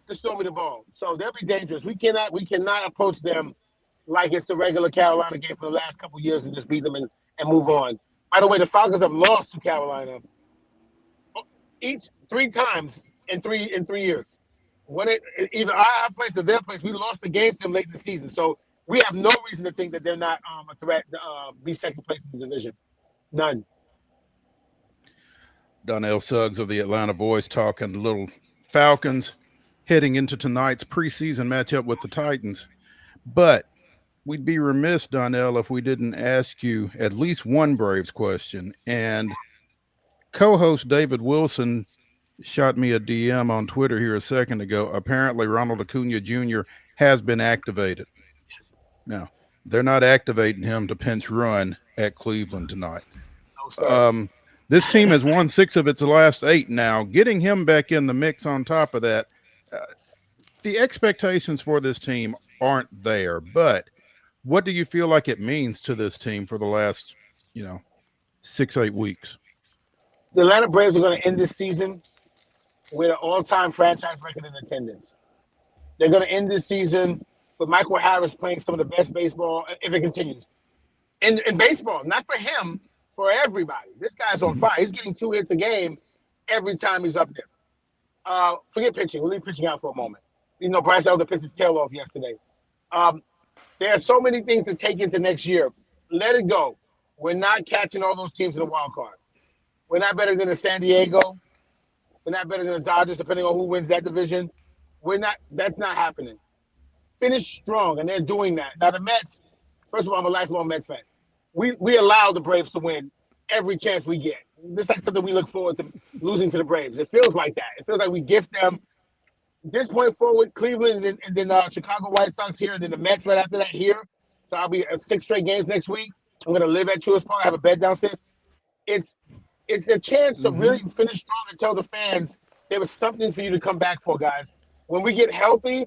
Just throw me the ball. So they'll be dangerous. We cannot approach them like it's the regular Carolina game for the last couple of years and just beat them and move on. By the way, the Falcons have lost to Carolina each 3 times in three years. When either our place or their place, we lost the game to them late in the season. So we have no reason to think that they're not a threat to be second place in the division. None. Donnell Suggs of the Atlanta Voice talking a little Falcons heading into tonight's preseason matchup with the Titans. But we'd be remiss, Donnell, if we didn't ask you at least one Braves question. And co-host David Wilson shot me a DM on Twitter here a second ago. Apparently, Ronald Acuna Jr. has been activated. Now, they're not activating him to pinch run at Cleveland tonight. No, this team has won 6 of its last 8 now. Getting him back in the mix on top of that, the expectations for this team aren't there. But what do you feel like it means to this team for the last, 6-8 weeks? The Atlanta Braves are going to end this season with an all-time franchise record in attendance. They're going to end this season with Michael Harris playing some of the best baseball, if it continues. In baseball, not for him, for everybody. This guy's on fire. He's getting 2 hits a game every time he's up there. Forget pitching. We'll leave pitching out for a moment. You know, Bryce Elder pitched his tail off yesterday. There are so many things to take into next year. Let it go. We're not catching all those teams in the wild card. We're not better than the San Diego. We're not better than the Dodgers, depending on who wins that division. We're not. That's not happening. Finish strong, and they're doing that. Now the Mets. First of all, I'm a lifelong Mets fan. We allow the Braves to win every chance we get. This is like something we look forward to losing to the Braves. It feels like that. It feels like we gift them. This point forward, Cleveland and then Chicago White Sox here, and then the Mets right after that here. So I'll be at 6 straight games next week. I'm going to live at Truist Park. I have a bed downstairs. It's a chance to really finish strong and tell the fans there was something for you to come back for, guys. When we get healthy,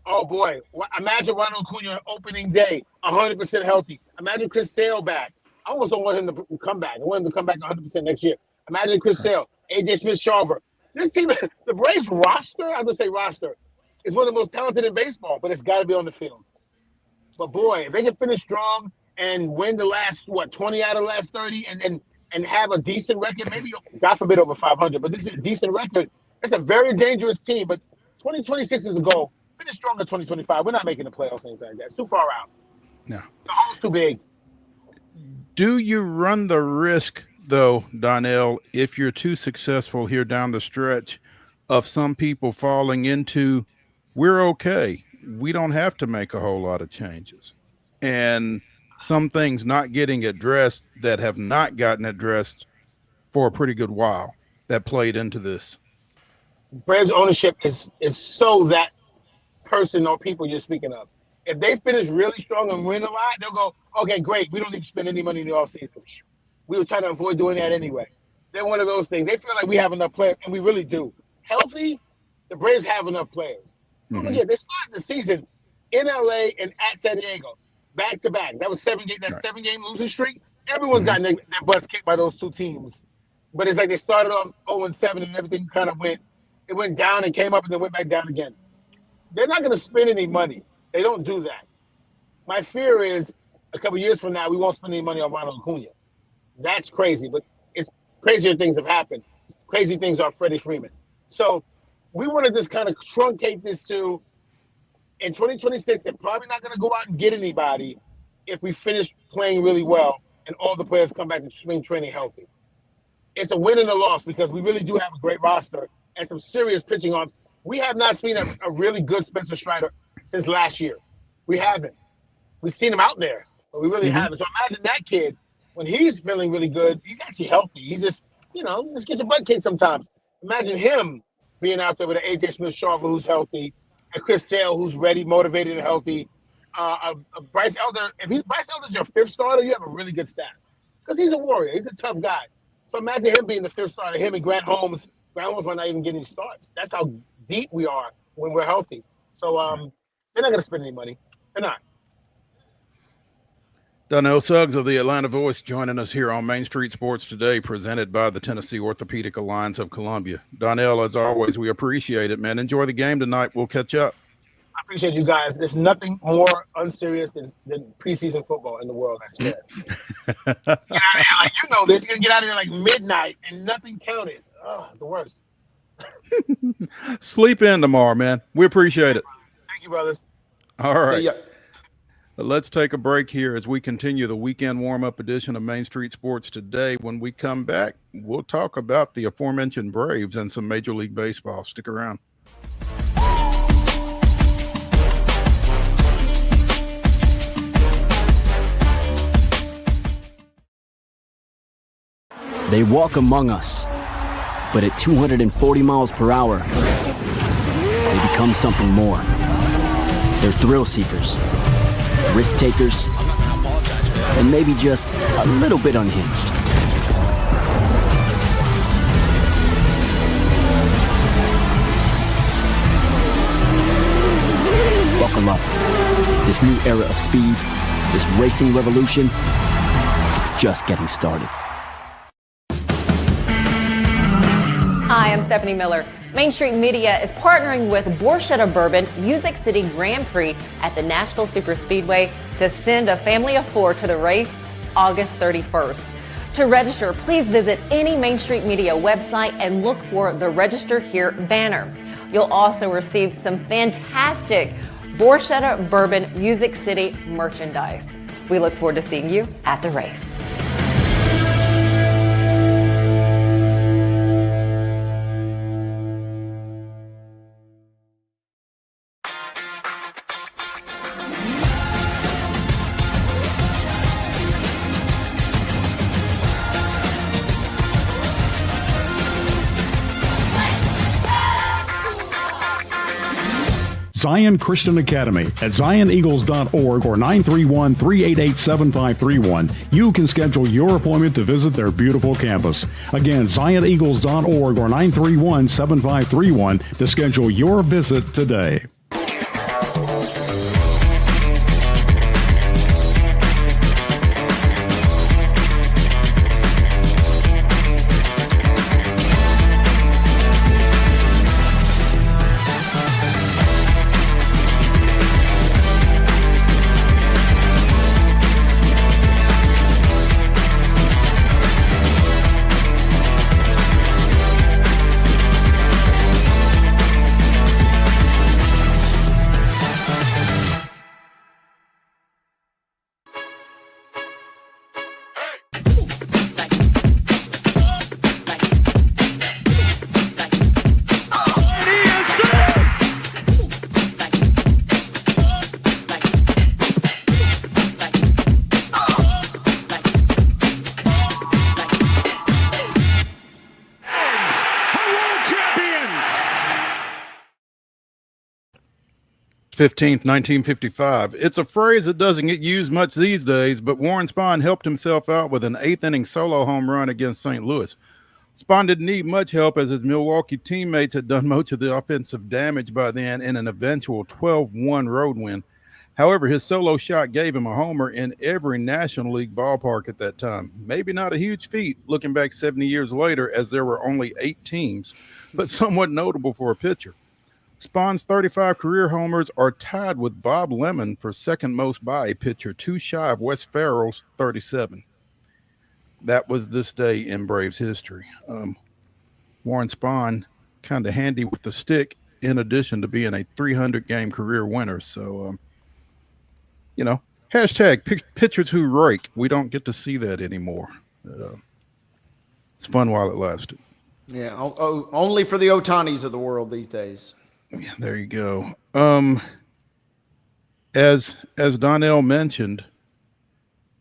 oh boy, imagine Ronald Acuna on opening day, 100% healthy. Imagine Chris Sale back. I almost don't want him to come back. I want him to come back 100% next year. Imagine Chris Sale, AJ Smith-Shawver. This team, the Braves roster, I'm going to say roster, is one of the most talented in baseball, but it's got to be on the field. But boy, if they can finish strong and win the last, 20 out of the last 30 and have a decent record, maybe, God forbid, over 500, but this is a decent record. It's a very dangerous team, but 2026 is the goal. Finish strong in 2025. We're not making the playoffs, anything like that. It's too far out. No. The hole's too big. Do you run the risk, though, Donnell, if you're too successful here down the stretch, of some people falling into, we're okay, we don't have to make a whole lot of changes, and some things not getting addressed that have not gotten addressed for a pretty good while that played into this? Braves ownership is so that person or people you're speaking of. If they finish really strong and win a lot, they'll go, okay, great. We don't need to spend any money in the offseason. We were trying to avoid doing that anyway. They're one of those things. They feel like we have enough players, and we really do. Healthy, the Braves have enough players. Don't forget, they started the season in LA and at San Diego, back to back. That was 7-game losing streak. Everyone's got their butts kicked by those two teams. But it's like they started off 0-7 and everything kind of went down and came up and then went back down again. They're not going to spend any money. They don't do that. My fear is a couple years from now, we won't spend any money on Ronald Acuna. That's crazy, but it's crazier things have happened. Crazy things are Freddie Freeman. So we want to just kind of truncate this to, in 2026, they're probably not going to go out and get anybody if we finish playing really well and all the players come back to spring training healthy. It's a win and a loss because we really do have a great roster and some serious pitching arms. We have not seen a really good Spencer Strider since last year. We haven't. We've seen him out there, but we really haven't. So imagine that kid, when he's feeling really good, he's actually healthy. He just, just gets the butt kicked sometimes. Imagine him being out there with an AJ Smith-Shawver who's healthy, and Chris Sale who's ready, motivated, and healthy. Bryce Elder, Bryce Elder's your fifth starter, you have a really good staff. Because he's a warrior. He's a tough guy. So imagine him being the fifth starter, him and Grant Holmes. Grant Holmes might not even get any starts. That's how deep we are when we're healthy. So they're not going to spend any money. They're not. Donnell Suggs of the Atlanta Voice joining us here on Main Street Sports Today, presented by the Tennessee Orthopedic Alliance of Columbia. Donnell, as always, we appreciate it, man. Enjoy the game tonight. We'll catch up. I appreciate you guys. There's nothing more unserious than preseason football in the world, I swear. Get out of here like you know this. You're going to get out of here like midnight and nothing counted. Oh, the worst. Sleep in tomorrow, man. We appreciate it. Thank you, brothers. All right. See ya. Let's take a break here as we continue the weekend warm-up edition of Main Street Sports Today. When we come back, we'll talk about the aforementioned Braves and some Major League Baseball. Stick around. They walk among us, but at 240 miles per hour, they become something more. They're thrill seekers, risk takers, and maybe just a little bit unhinged. Buckle up. This new era of speed, this racing revolution, it's just getting started. Hi, I'm Stephanie Miller. Main Street Media is partnering with Borchetta Bourbon Music City Grand Prix at the Nashville Superspeedway to send a family of 4 to the race August 31st. To register, please visit any Main Street Media website and look for the Register Here banner. You'll also receive some fantastic Borchetta Bourbon Music City merchandise. We look forward to seeing you at the race. Zion Christian Academy at zioneagles.org or 931-388-7531. You can schedule your appointment to visit their beautiful campus. Again, zioneagles.org or 931-7531 to schedule your visit today. Fifteenth, 1955. It's a phrase that doesn't get used much these days, but Warren Spahn helped himself out with an eighth-inning solo home run against St. Louis. Spahn didn't need much help as his Milwaukee teammates had done much of the offensive damage by then in an eventual 12-1 road win. However, his solo shot gave him a homer in every National League ballpark at that time. Maybe not a huge feat looking back 70 years later, as there were only 8 teams, but somewhat notable for a pitcher. Spahn's 35 career homers are tied with Bob Lemon for second most by a pitcher, 2 shy of Wes Farrell's 37. That was this day in Braves history. Warren Spahn kind of handy with the stick, in addition to being a 300-game career winner. So, hashtag pitchers who rake. We don't get to see that anymore. It's fun while it lasted. Yeah, only for the Otanis of the world these days. Yeah, there you go. As Donnell mentioned,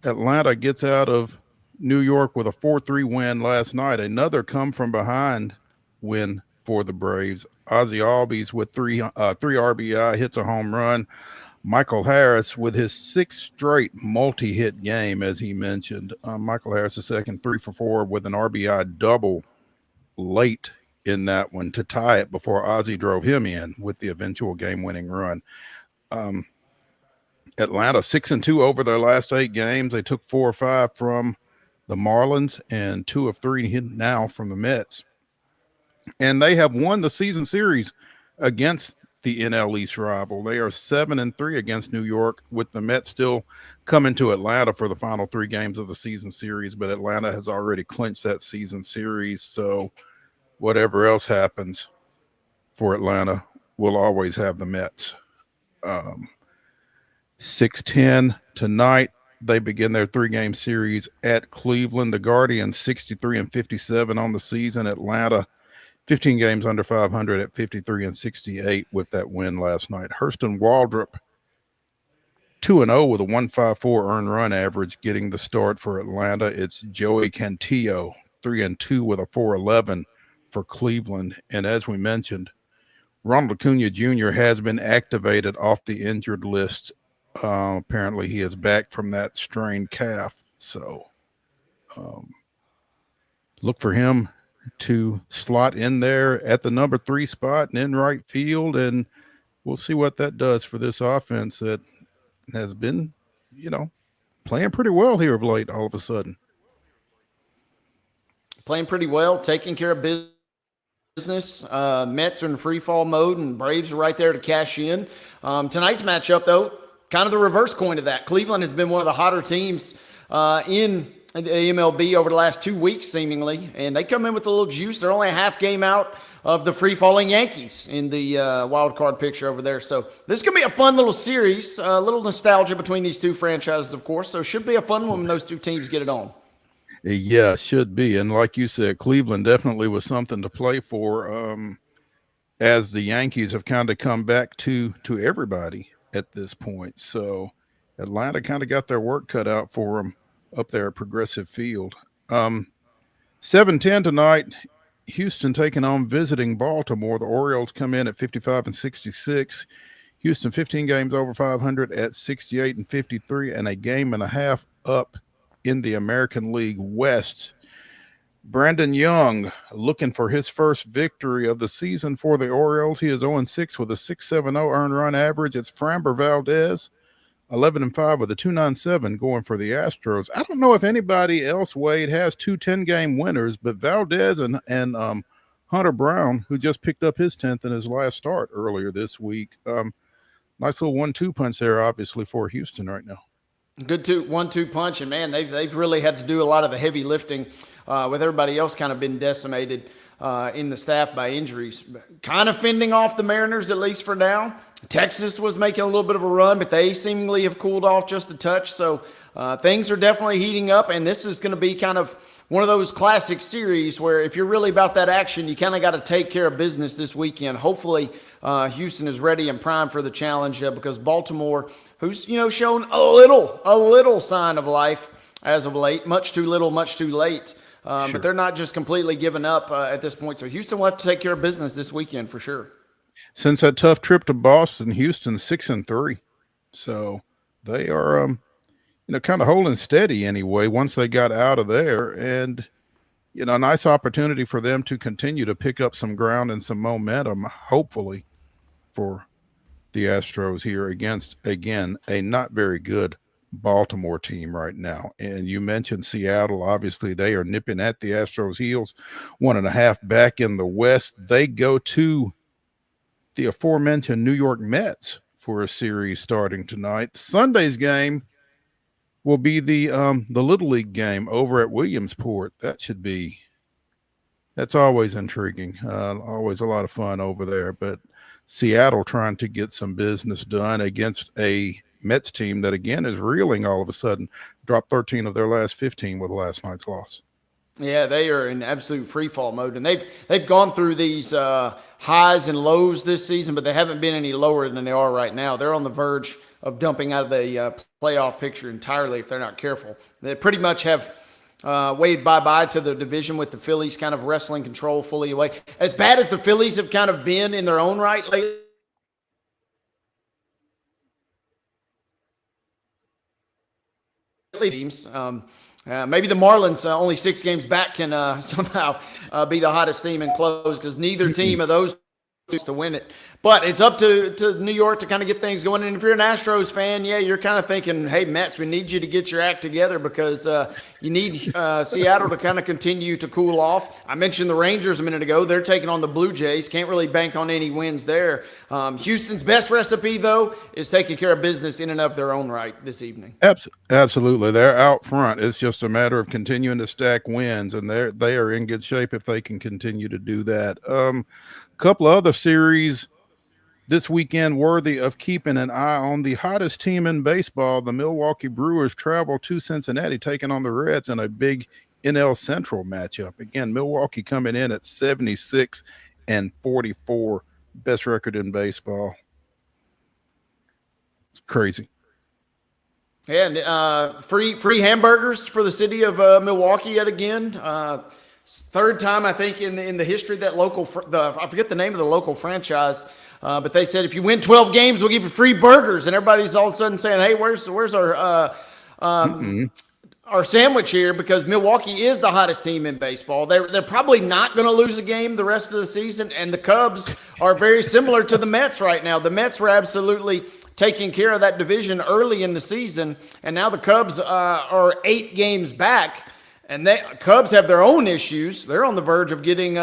Atlanta gets out of New York with a 4-3 win last night. Another come from behind win for the Braves. Ozzie Albies with three RBI, hits a home run. Michael Harris with his 6th straight multi-hit game, as he mentioned. Michael Harris, the second, 3 for 4 with an RBI double late in that one to tie it before Ozzie drove him in with the eventual game-winning run. Atlanta 6-2 over their last 8 games. They took 4 or 5 from the Marlins and 2 of 3 now from the Mets. And they have won the season series against the NL East rival. They are 7-3 against New York, with the Mets still coming to Atlanta for the final 3 games of the season series, but Atlanta has already clinched that season series. So whatever else happens for Atlanta, we'll always have the Mets. 6-10 tonight. They begin their 3-game series at Cleveland. The Guardians 63-57 on the season. Atlanta 15 games under 500 at 53-68 with that win last night. Hurston Waldrop 2-0 with a 1.54 earned run average, getting the start for Atlanta. It's Joey Cantillo 3-2 with a 4.11 for Cleveland. And as we mentioned, Ronald Acuna Jr. has been activated off the injured list. Apparently he is back from that strained calf. So look for him to slot in there at the number 3 spot and in right field. And we'll see what that does for this offense that has been, playing pretty well here of late all of a sudden. Playing pretty well, taking care of business. Mets are in free fall mode, and Braves are right there to cash in. Tonight's matchup, though, kind of the reverse coin of that. Cleveland has been one of the hotter teams in the MLB over the last 2 weeks, seemingly, and they come in with a little juice. They're only a half game out of the free-falling Yankees in the wild card picture over there. So this is going to be a fun little series, a little nostalgia between these two franchises, of course. So it should be a fun one when those two teams get it on. Yeah, should be. And like you said, Cleveland definitely was something to play for, as the Yankees have kind of come back to everybody at this point. So Atlanta kind of got their work cut out for them up there at Progressive Field. 7:10 tonight, Houston taking on visiting Baltimore. The Orioles come in at 55-66. Houston 15 games over 500 at 68-53, and a game and a half up in the American League West. Brandon Young looking for his first victory of the season for the Orioles. He is 0-6 with a 6.70 earned run average. It's Framber Valdez, 11-5 with a 2.97 going for the Astros. I don't know if anybody else, Wade, has 2 10-game winners, but Valdez and Hunter Brown, who just picked up his 10th in his last start earlier this week. Nice little 1-2 punch there, obviously, for Houston right now. Good 1-2 punch, and man, they've really had to do a lot of the heavy lifting with everybody else kind of been decimated in the staff by injuries. Kind of fending off the Mariners, at least for now. Texas was making a little bit of a run, but they seemingly have cooled off just a touch. So things are definitely heating up, and this is going to be kind of one of those classic series where if you're really about that action, you kind of got to take care of business this weekend. Hopefully, Houston is ready and primed for the challenge because Baltimore, who's shown a little sign of life as of late, much too little, much too late. Sure. But they're not just completely giving up at this point. So Houston will have to take care of business this weekend for sure. Since that tough trip to Boston, Houston's 6-3, so they are kind of holding steady anyway once they got out of there. And a nice opportunity for them to continue to pick up some ground and some momentum, hopefully, for the Astros here against, again, a not very good Baltimore team right now. And you mentioned Seattle. Obviously, they are nipping at the Astros' heels, 1.5 back in the West. They go to the aforementioned New York Mets for a series starting tonight. Sunday's game will be the Little League game over at Williamsport. That's always intriguing. Always a lot of fun over there. But Seattle trying to get some business done against a Mets team that, again, is reeling all of a sudden. Dropped 13 of their last 15 with last night's loss. Yeah, they are in absolute free fall mode, and they've gone through these highs and lows this season, but they haven't been any lower than they are right now. They're on the verge of dumping out of the playoff picture entirely if they're not careful. They pretty much have waved bye-bye to the division with the Phillies kind of wrestling control fully away. As bad as the Phillies have kind of been in their own right lately, teams. Maybe the Marlins, only 6 games back, can somehow be the hottest team and close because neither team of those to win it. But it's up to New York to kind of get things going. And if you're an Astros fan, yeah, you're kind of thinking, hey, Mets, we need you to get your act together because you need Seattle to kind of continue to cool off. I mentioned the Rangers a minute ago. They're taking on the Blue Jays. Can't really bank on any wins there. Houston's best recipe, though, is taking care of business in and of their own right this evening. Absolutely. They're out front. It's just a matter of continuing to stack wins, and they are in good shape if they can continue to do that. Couple of other series this weekend worthy of keeping an eye on. The hottest team in baseball, the Milwaukee Brewers, travel to Cincinnati, taking on the Reds in a big NL Central matchup. Again, Milwaukee coming in at 76-44, best record in baseball. It's crazy. And free hamburgers for the city of Milwaukee yet again. Third time, I think, in the history of that I forget the name of the local franchise, but they said if you win 12 games, we'll give you free burgers. And everybody's all of a sudden saying, hey, where's our sandwich here? Because Milwaukee is the hottest team in baseball. They're probably not going to lose a game the rest of the season, and the Cubs are very similar to the Mets right now. The Mets were absolutely taking care of that division early in the season, and now the Cubs are 8 games back. And Cubs have their own issues. They're on the verge of getting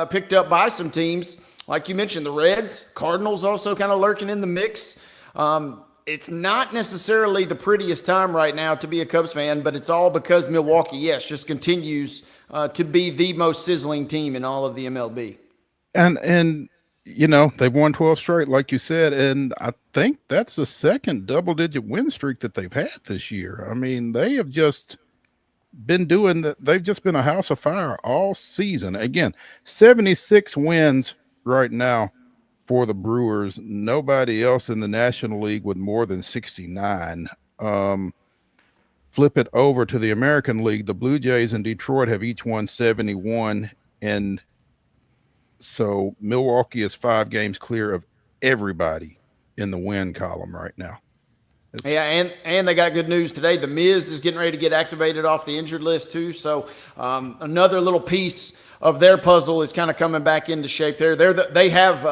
picked up by some teams. Like you mentioned, the Reds, Cardinals also kind of lurking in the mix. It's not necessarily the prettiest time right now to be a Cubs fan, but it's all because Milwaukee, yes, just continues to be the most sizzling team in all of the MLB. And you know, they've won 12 straight, like you said, and I think that's the second double-digit win streak that they've had this year. I mean, they have just been doing that. They've just been a house of fire all season. Again, 76 wins right now for the Brewers. Nobody else in the National League with more than 69. Flip it over to the American League. The Blue Jays and Detroit have each won 71, and so Milwaukee is 5 games clear of everybody in the win column right now. And they got good news today. The Miz is getting ready to get activated off the injured list too. So another little piece of their puzzle is kind of coming back into shape there. They have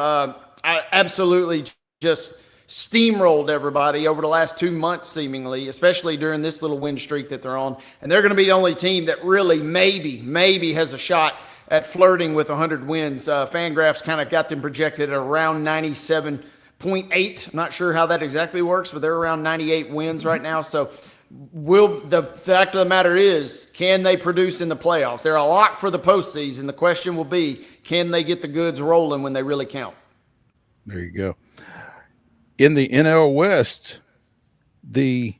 absolutely just steamrolled everybody over the last 2 months seemingly, especially during this little win streak that they're on. And they're going to be the only team that really maybe has a shot at flirting with 100 wins. Fangraphs kind of got them projected at around 97.8. I'm not sure how that exactly works, but they're around 98 wins right now. So the fact of the matter is, can they produce in the playoffs? They're a lock for the postseason. The question will be, can they get the goods rolling when they really count? There you go. In the NL West, the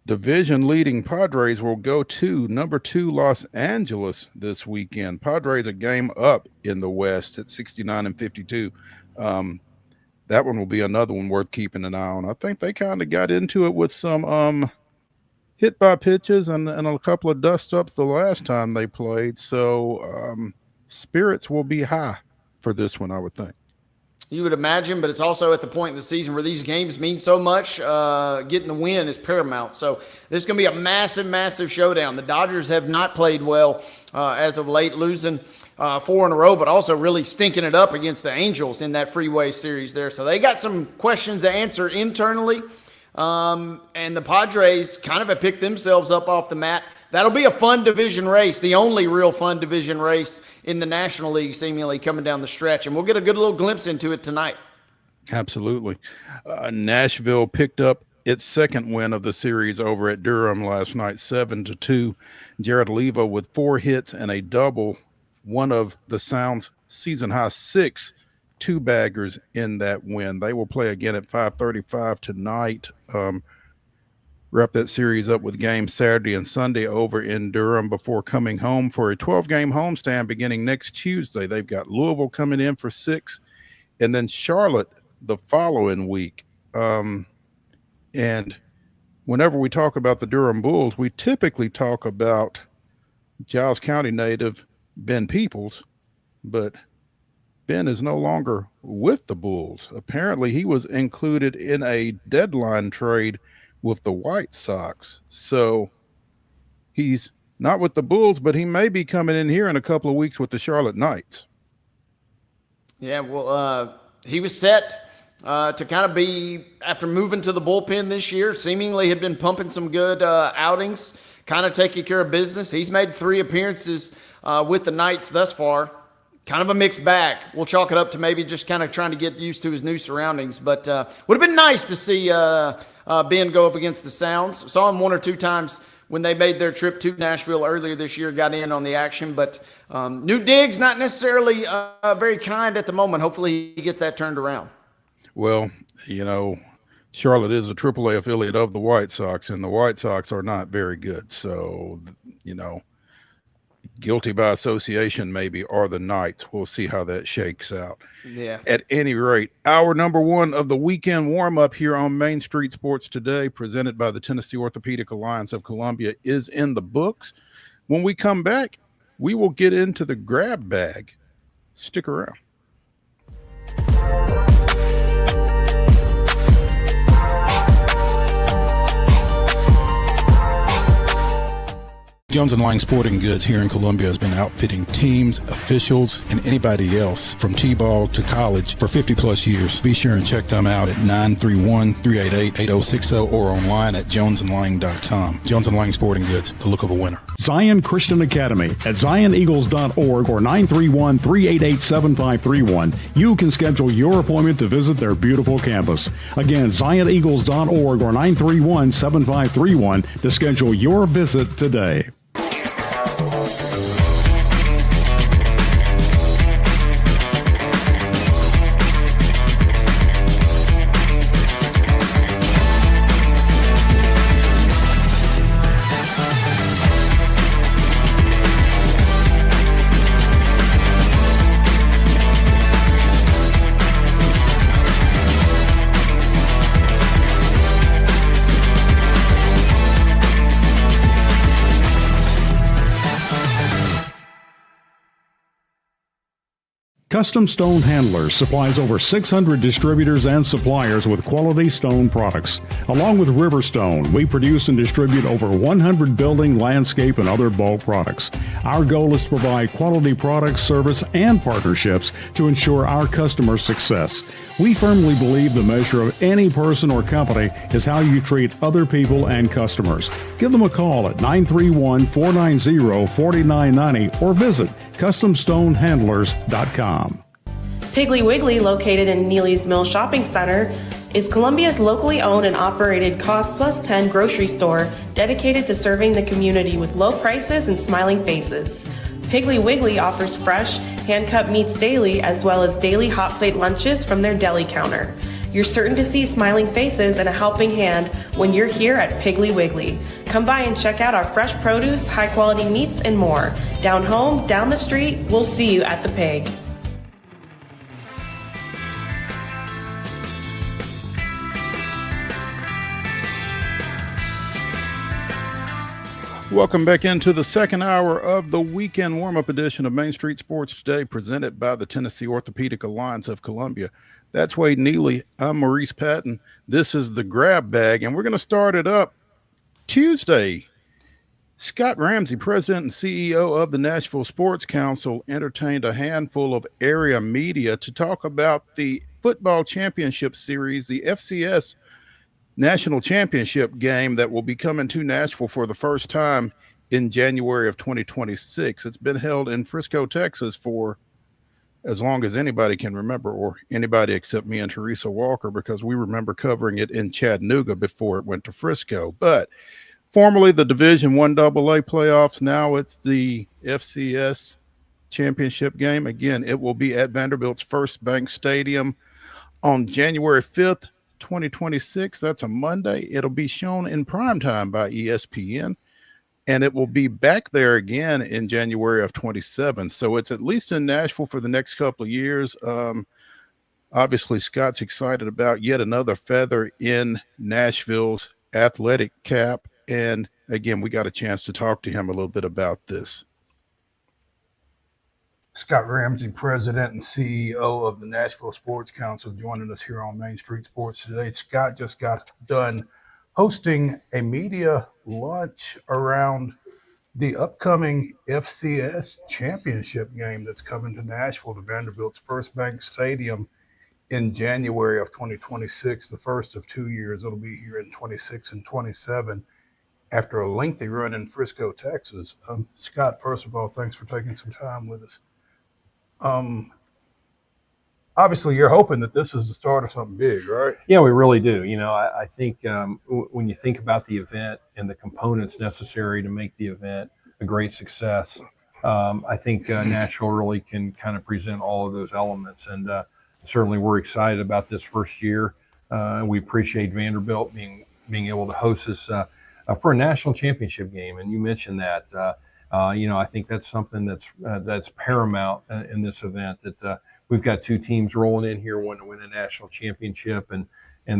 division leading Padres will go to number 2 Los Angeles this weekend. Padres a game up in the West at 69-52. That one will be another one worth keeping an eye on. I think they kind of got into it with some hit by pitches and a couple of dust ups the last time they played. So spirits will be high for this one, I would think. You would imagine, but it's also at the point in the season where these games mean so much. Getting the win is paramount. So this is going to be a massive showdown. The Dodgers have not played well as of late, losing 4 in a row, but also really stinking it up against the Angels in that freeway series there. So they got some questions to answer internally. And the Padres kind of have picked themselves up off the mat. That'll be a fun division race, the only real fun division race in the National League seemingly coming down the stretch. And we'll get a good little glimpse into it tonight. Absolutely. Nashville picked up its second win of the series over at Durham last night, 7-2. Jared Oliva with 4 hits and a double, one of the Sound's season-high 6 two-baggers in that win. They will play again at 5:35 tonight. Wrap that series up with games Saturday and Sunday over in Durham before coming home for a 12-game homestand beginning next Tuesday. They've got Louisville coming in for 6, and then Charlotte the following week. And whenever we talk about the Durham Bulls, we typically talk about Giles County native Ben Peoples, but Ben is no longer with the Bulls. Apparently, he was included in a deadline trade with the White Sox. So he's not with the Bulls, but he may be coming in here in a couple of weeks with the Charlotte Knights. Yeah, well, he was set to kind of be, after moving to the bullpen this year, seemingly had been pumping some good outings, kind of taking care of business. He's made 3 appearances with the Knights thus far. Kind of a mixed bag. We'll chalk it up to maybe just kind of trying to get used to his new surroundings. But would have been nice to see Ben go up against the Sounds. Saw him 1 or 2 times when they made their trip to Nashville earlier this year, got in on the action. But new digs, not necessarily very kind at the moment. Hopefully he gets that turned around. Well, you know, Charlotte is a AAA affiliate of the White Sox, and the White Sox are not very good. So, you know, guilty by association maybe are the Knights. We'll see how that shakes out. Yeah. At any rate, our number 1 of the weekend warm-up here on Main Street Sports Today, presented by the Tennessee Orthopedic Alliance of Columbia, is in the books. When we come back, we will get into the grab bag. Stick around. Jones & Lang Sporting Goods here in Columbia has been outfitting teams, officials, and anybody else from T-ball to college for 50 plus years. Be sure and check them out at 931-388-8060 or online at jonesandlang.com. Jones & Lang Sporting Goods, the look of a winner. Zion Christian Academy at zioneagles.org or 931-388-7531. You can schedule your appointment to visit their beautiful campus. Again, zioneagles.org or 931-7531 to schedule your visit today. Custom Stone Handlers supplies over 600 distributors and suppliers with quality stone products. Along with Riverstone, we produce and distribute over 100 building, landscape, and other bulk products. Our goal is to provide quality products, service, and partnerships to ensure our customers' success. We firmly believe the measure of any person or company is how you treat other people and customers. Give them a call at 931-490-4990 or visit CustomStoneHandlers.com. Piggly Wiggly, located in Neely's Mill Shopping Center, is Columbia's locally owned and operated Cost Plus 10 grocery store dedicated to serving the community with low prices and smiling faces. Piggly Wiggly offers fresh, hand-cut meats daily as well as daily hot plate lunches from their deli counter. You're certain to see smiling faces and a helping hand when you're here at Piggly Wiggly. Come by and check out our fresh produce, high-quality meats, and more. Down home, down the street, we'll see you at the Pig. Welcome back into the second hour of the weekend warm-up edition of Main Street Sports Today, presented by the Tennessee Orthopedic Alliance of Columbia. That's Wade Neely. I'm Maurice Patton. This is the Grab Bag, and we're going to start it up Tuesday. Scott Ramsey, president and CEO of the Nashville Sports Council, entertained a handful of area media to talk about the football championship series, the FCS National Championship game that will be coming to Nashville for the first time in January of 2026. It's been held in Frisco, Texas for as long as anybody can remember, or anybody except me and Teresa Walker, because we remember covering it in Chattanooga before it went to Frisco. But formerly the Division I AA playoffs, now it's the FCS championship game. Again, it will be at Vanderbilt's First Bank Stadium on January 5th, 2026. That's a Monday. It'll be shown in primetime by ESPN, and it will be back there again in January of 27. So it's at least in Nashville for the next couple of years. Obviously, Scott's excited about yet another feather in Nashville's athletic cap. And again, we got a chance to talk to him a little bit about this. Scott Ramsey, president and CEO of the Nashville Sports Council, joining us here on Main Street Sports Today. Scott just got done hosting a media lunch around the upcoming FCS championship game that's coming to Nashville, to Vanderbilt's First Bank Stadium in January of 2026, the first of 2 years. It'll be here in 26 and 27 after a lengthy run in Frisco, Texas. Scott, first of all, thanks for taking some time with us. Obviously you're hoping that this is the start of something big, right? Yeah, we really do. You know, I think when you think about the event and the components necessary to make the event a great success, I think Nashville really can kind of present all of those elements. And certainly we're excited about this first year. We appreciate Vanderbilt being able to host us for a national championship game. And you mentioned that. You know, I think that's something that's paramount in this event, that we've got two teams rolling in here wanting to win a national championship, and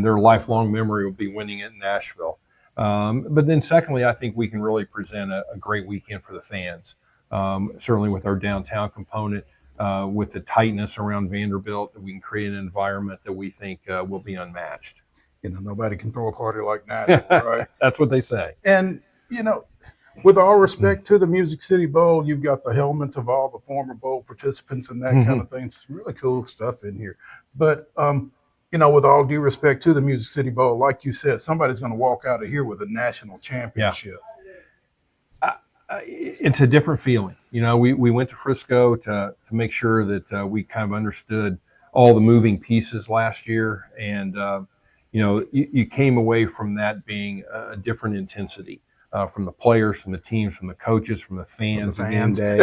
their lifelong memory will be winning it in Nashville. But then secondly, I think we can really present a great weekend for the fans, certainly with our downtown component, with the tightness around Vanderbilt, that we can create an environment that we think will be unmatched. You know, nobody can throw a party like Nashville, right? That's what they say. And, you know, with all respect to the Music City Bowl, you've got the helmets of all the former bowl participants and that kind of thing. It's really cool stuff in here. But with all due respect to the Music City Bowl, like you said, somebody's going to walk out of here with a national championship. It's a different feeling. We went to Frisco to make sure that we kind of understood all the moving pieces last year, and you came away from that being a different intensity from the players, from the teams, from the coaches, from the fans. Game day,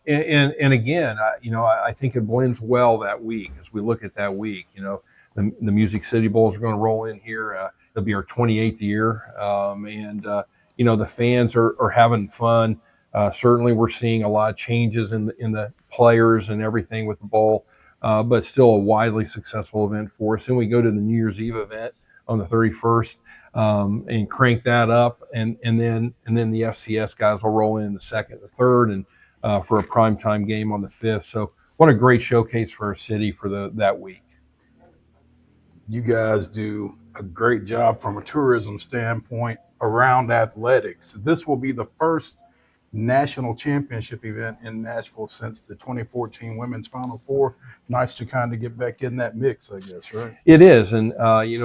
and again, I think it blends well that week as we look at that week. The Music City Bowls are going to roll in here. It'll be our 28th year, and the fans are having fun. Certainly, we're seeing a lot of changes in the players and everything with the bowl, but still a widely successful event for us. And we go to the New Year's Eve event on the 31st and crank that up, and then the FCS guys will roll in the second, the third, and for a primetime game on the 5th. So, what a great showcase for our city for that week. You guys do a great job from a tourism standpoint around athletics. This will be the first national championship event in Nashville since the 2014 Women's Final Four. Nice to kind of get back in that mix, I guess, right? It is, and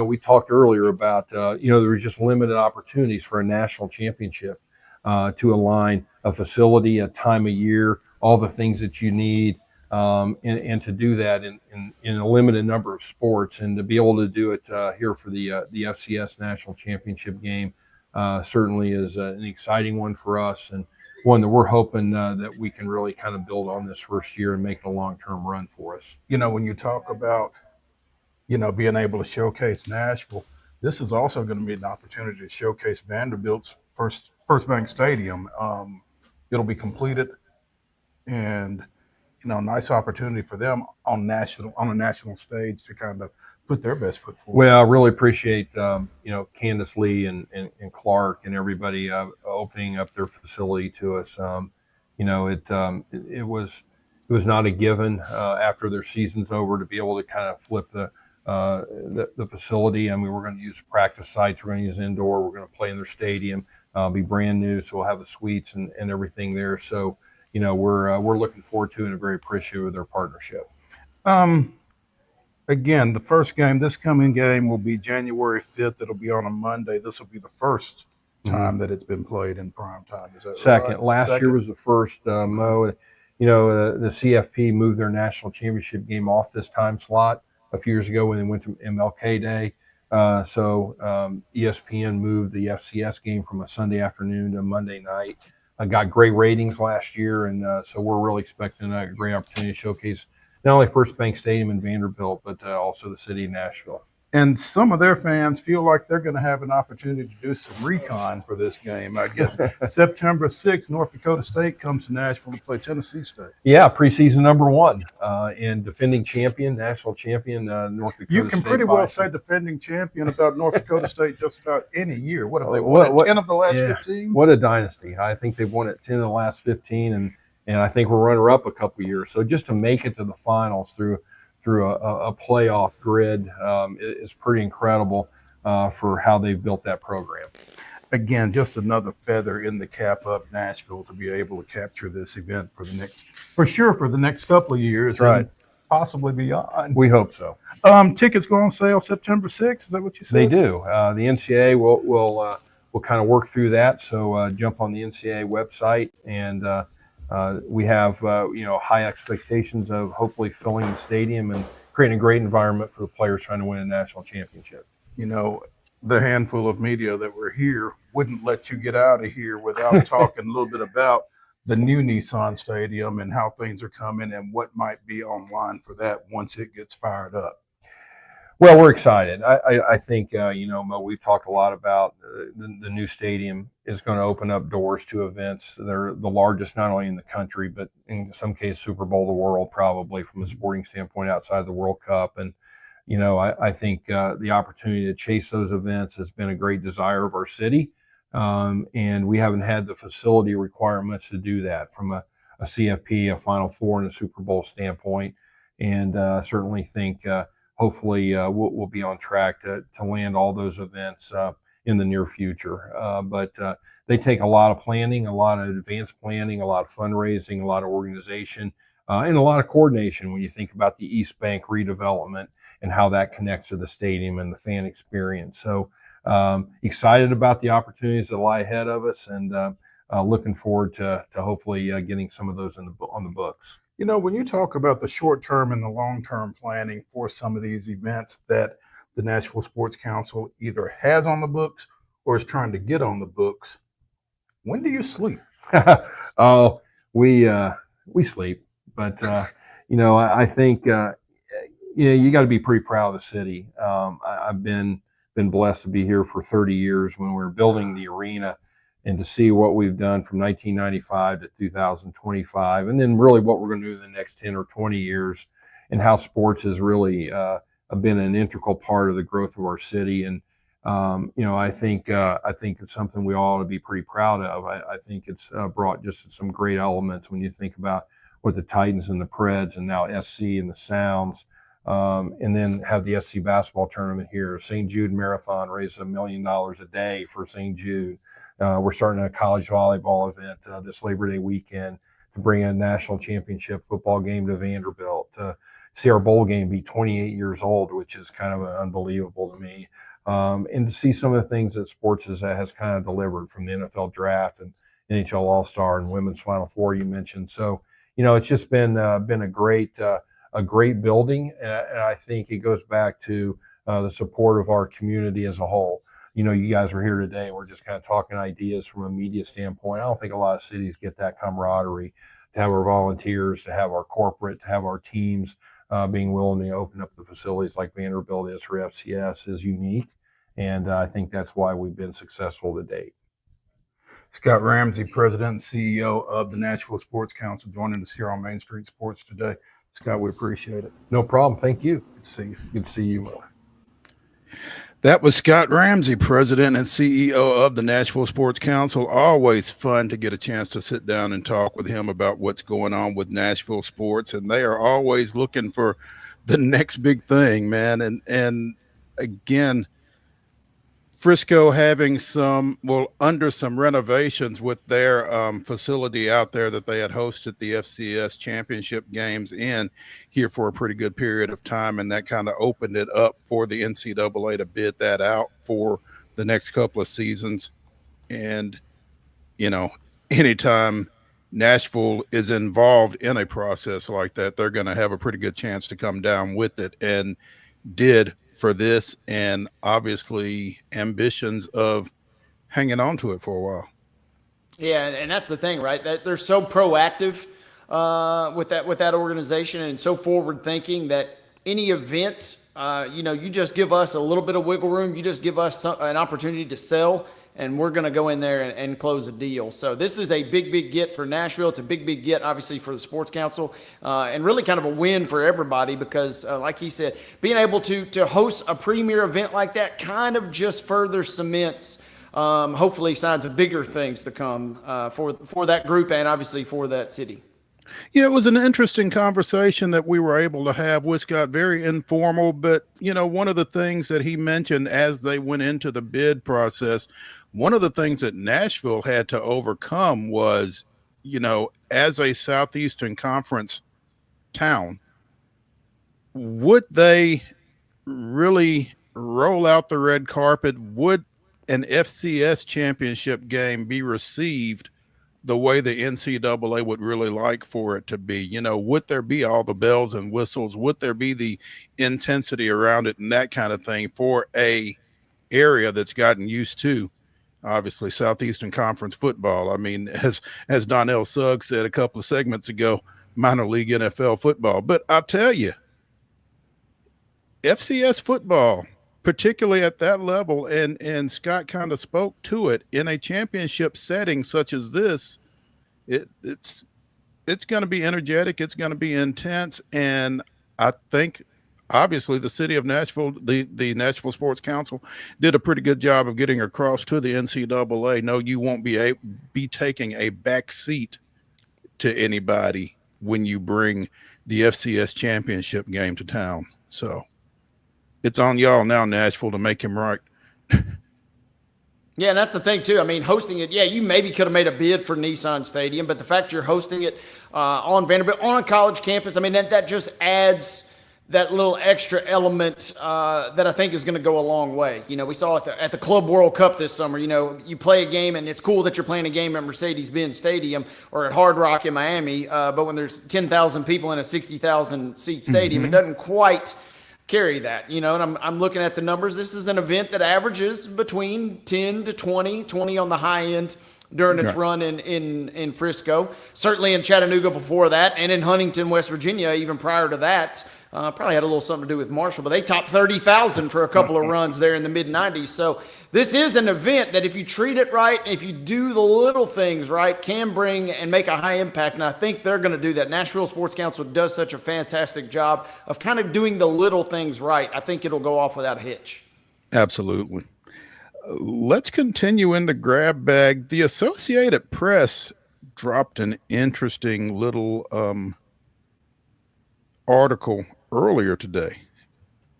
we talked earlier about there were just limited opportunities for a national championship to align a facility, a time of year, all the things that you need, and to do that in a limited number of sports, and to be able to do it here for the FCS National Championship game certainly is an exciting one for us, and one that we're hoping that we can really kind of build on this first year and make it a long-term run for us. When you talk about, being able to showcase Nashville, this is also going to be an opportunity to showcase Vanderbilt's First Bank Stadium. It'll be completed, and nice opportunity for them on a national stage to kind of put their best foot forward. Well, I really appreciate Candace Lee and Clark and everybody opening up their facility to us. It was not a given after their season's over to be able to kind of flip the facility. I mean, we're going to use practice sites, we're going to use indoor, we're going to play in their stadium, be brand new, so we'll have the suites and everything there. So we're looking forward to and very appreciative of their partnership. Again, the first game, this coming game will be January 5th. It'll be on a Monday. This will be the first time that it's been played in prime time. Is that Second. right? Last year was the first, Mo. The CFP moved their national championship game off this time slot a few years ago when they went to MLK Day. So ESPN moved the FCS game from a Sunday afternoon to Monday night. Got great ratings last year, and so we're really expecting a great opportunity to showcase not only First Bank Stadium in Vanderbilt, but also the city of Nashville. And some of their fans feel like they're going to have an opportunity to do some recon for this game. I guess September 6th, North Dakota State comes to Nashville to play Tennessee State. Yeah, preseason number 1 and defending champion, national champion, North Dakota State. You can pretty well say defending champion about North Dakota State just about any year. What have they won? 10 of the last 15? What a dynasty. I think they've won it 10 of the last 15, and I think we're runner-up a couple years. So just to make it to the finals through a playoff grid is pretty incredible for how they've built that program. Again, just another feather in the cap of Nashville to be able to capture this event for the next couple of years, right? And possibly beyond. We hope so. Tickets go on sale September 6th. Is that what you said? They do. The NCAA will kind of work through that. So jump on the NCAA website and. We have high expectations of hopefully filling the stadium and creating a great environment for the players trying to win a national championship. The handful of media that were here wouldn't let you get out of here without talking a little bit about the new Nissan Stadium and how things are coming and what might be online for that once it gets fired up. Well, we're excited. I think, Mo, we've talked a lot about the new stadium is going to open up doors to events. They're the largest not only in the country, but in some cases, Super Bowl of the world, probably from a sporting standpoint outside the World Cup. And, I think the opportunity to chase those events has been a great desire of our city. And we haven't had the facility requirements to do that from a CFP, a Final Four, and a Super Bowl standpoint. And certainly think hopefully we'll be on track to land all those events in the near future. But they take a lot of planning, a lot of advanced planning, a lot of fundraising, a lot of organization, and a lot of coordination when you think about the East Bank redevelopment and how that connects to the stadium and the fan experience. So excited about the opportunities that lie ahead of us, and looking forward to hopefully getting some of those on the books. You know, when you talk about the short-term and the long-term planning for some of these events that the Nashville Sports Council either has on the books or is trying to get on the books, when do you sleep? Oh, we sleep, but I think you got to be pretty proud of the city. I've been blessed to be here for 30 years when we were building the arena, and to see what we've done from 1995 to 2025, and then really what we're going to do in the next 10 or 20 years, and how sports has really been an integral part of the growth of our city. And I think it's something we all ought to be pretty proud of. I think it's brought just some great elements when you think about what the Titans and the Preds, and now SC and the Sounds, and then have the SC basketball tournament here. St. Jude Marathon raises $1 million a day for St. Jude. We're starting a college volleyball event this Labor Day weekend to bring a national championship football game to Vanderbilt. See our bowl game be 28 years old, which is kind of unbelievable to me. And to see some of the things that sports has kind of delivered, from the NFL draft and NHL All-Star and Women's Final Four you mentioned. So, it's just been a great building, and I think it goes back to the support of our community as a whole. You guys are here today. We're just kind of talking ideas from a media standpoint. I don't think a lot of cities get that camaraderie, to have our volunteers, to have our corporate, to have our teams being willing to open up the facilities like Vanderbilt is for FCS is unique. And I think that's why we've been successful to date. Scott Ramsey, President and CEO of the Nashville Sports Council, joining us here on Main Street Sports today. Scott, we appreciate it. No problem. Thank you. Good to see you. Good to see you, Mo. That was Scott Ramsey, President and CEO of the Nashville Sports Council. Always fun to get a chance to sit down and talk with him about what's going on with Nashville sports. And they are always looking for the next big thing, man. And again, Frisco having under some renovations with their facility out there that they had hosted the FCS championship games in here for a pretty good period of time. And that kind of opened it up for the NCAA to bid that out for the next couple of seasons. And, anytime Nashville is involved in a process like that, they're going to have a pretty good chance to come down with it, and did for this, and obviously ambitions of hanging on to it for a while. Yeah, and that's the thing, right? That they're so proactive with that organization, and so forward thinking that any event, you just give us a little bit of wiggle room, you just give us an opportunity to sell, and we're going to go in there and close a deal. So this is a big get for Nashville. It's a big get, obviously, for the Sports Council, and really kind of a win for everybody because, like he said, being able to host a premier event like that kind of just further cements, hopefully, signs of bigger things to come for that group and obviously for that city. Yeah, it was an interesting conversation that we were able to have with Scott, very informal, but, one of the things that he mentioned as they went into the bid process, one of the things that Nashville had to overcome was, as a Southeastern Conference town, would they really roll out the red carpet? Would an FCS championship game be received the way the NCAA would really like for it to be? Would there be all the bells and whistles? Would there be the intensity around it and that kind of thing for a area that's gotten used to, obviously, Southeastern Conference football? I mean, as DONNELL SUGGS said a couple of segments ago, minor league NFL football. But I'll tell you, FCS football, particularly at that level, and Scott kind of spoke to it, in a championship setting such as this, it's going to be energetic, it's going to be intense, and I think obviously the city of Nashville, the Nashville Sports Council, did a pretty good job of getting across to the NCAA. No, you won't be taking a back seat to anybody when you bring the FCS championship game to town. So it's on y'all now, Nashville, to make him right. Yeah, and that's the thing too. I mean, hosting it, yeah, you maybe could have made a bid for Nissan Stadium, but the fact you're hosting it on Vanderbilt, on a college campus, I mean, that just adds that little extra element that I think is going to go a long way. You know, we saw at the Club World Cup this summer, you know, you play a game, and it's cool that you're playing a game at Mercedes-Benz Stadium or at Hard Rock in Miami, but when there's 10,000 people in a 60,000 seat stadium, it doesn't quite carry that, you know. And I'm looking at the numbers. This is an event that averages between 10 to 20 on the high end during its run in Frisco, certainly in Chattanooga before that, and in Huntington, West Virginia, even prior to that. Probably had a little something to do with Marshall, but they topped 30,000 for a couple of runs there in the mid-90s. So this is an event that if you treat it right, if you do the little things right, can bring and make a high impact, and I think they're going to do that. Nashville Sports Council does such a fantastic job of kind of doing the little things right. I think it'll go off without a hitch. Absolutely. Let's continue in the grab bag. The Associated Press dropped an interesting little article earlier today.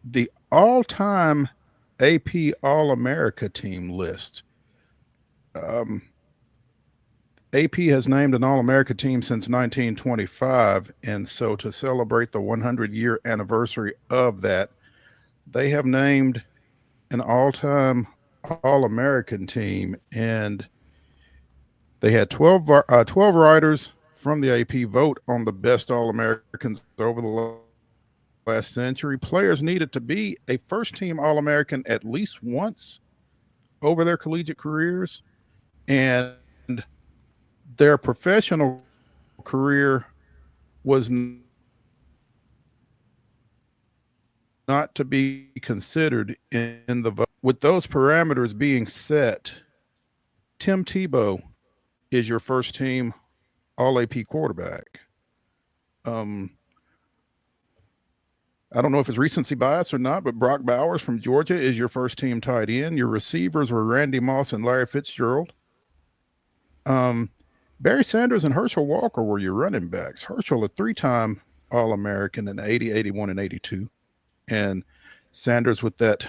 The all-time AP All-America team list. AP has named an All-America team since 1925, and so to celebrate the 100-year anniversary of that, they have named an all-time All-American team, and they had 12 writers from the AP vote on the best All-Americans over the last century. Players needed to be a first-team All-American at least once over their collegiate careers, and their professional career was not to be considered in the vote. With those parameters being set, Tim Tebow is your first-team All-AP quarterback. I don't know if it's recency bias or not, but Brock Bowers from Georgia is your first-team tight end. Your receivers were Randy Moss and Larry Fitzgerald. Barry Sanders and Herschel Walker were your running backs. Herschel, a three-time All-American in 80, 81, and 82. And Sanders with that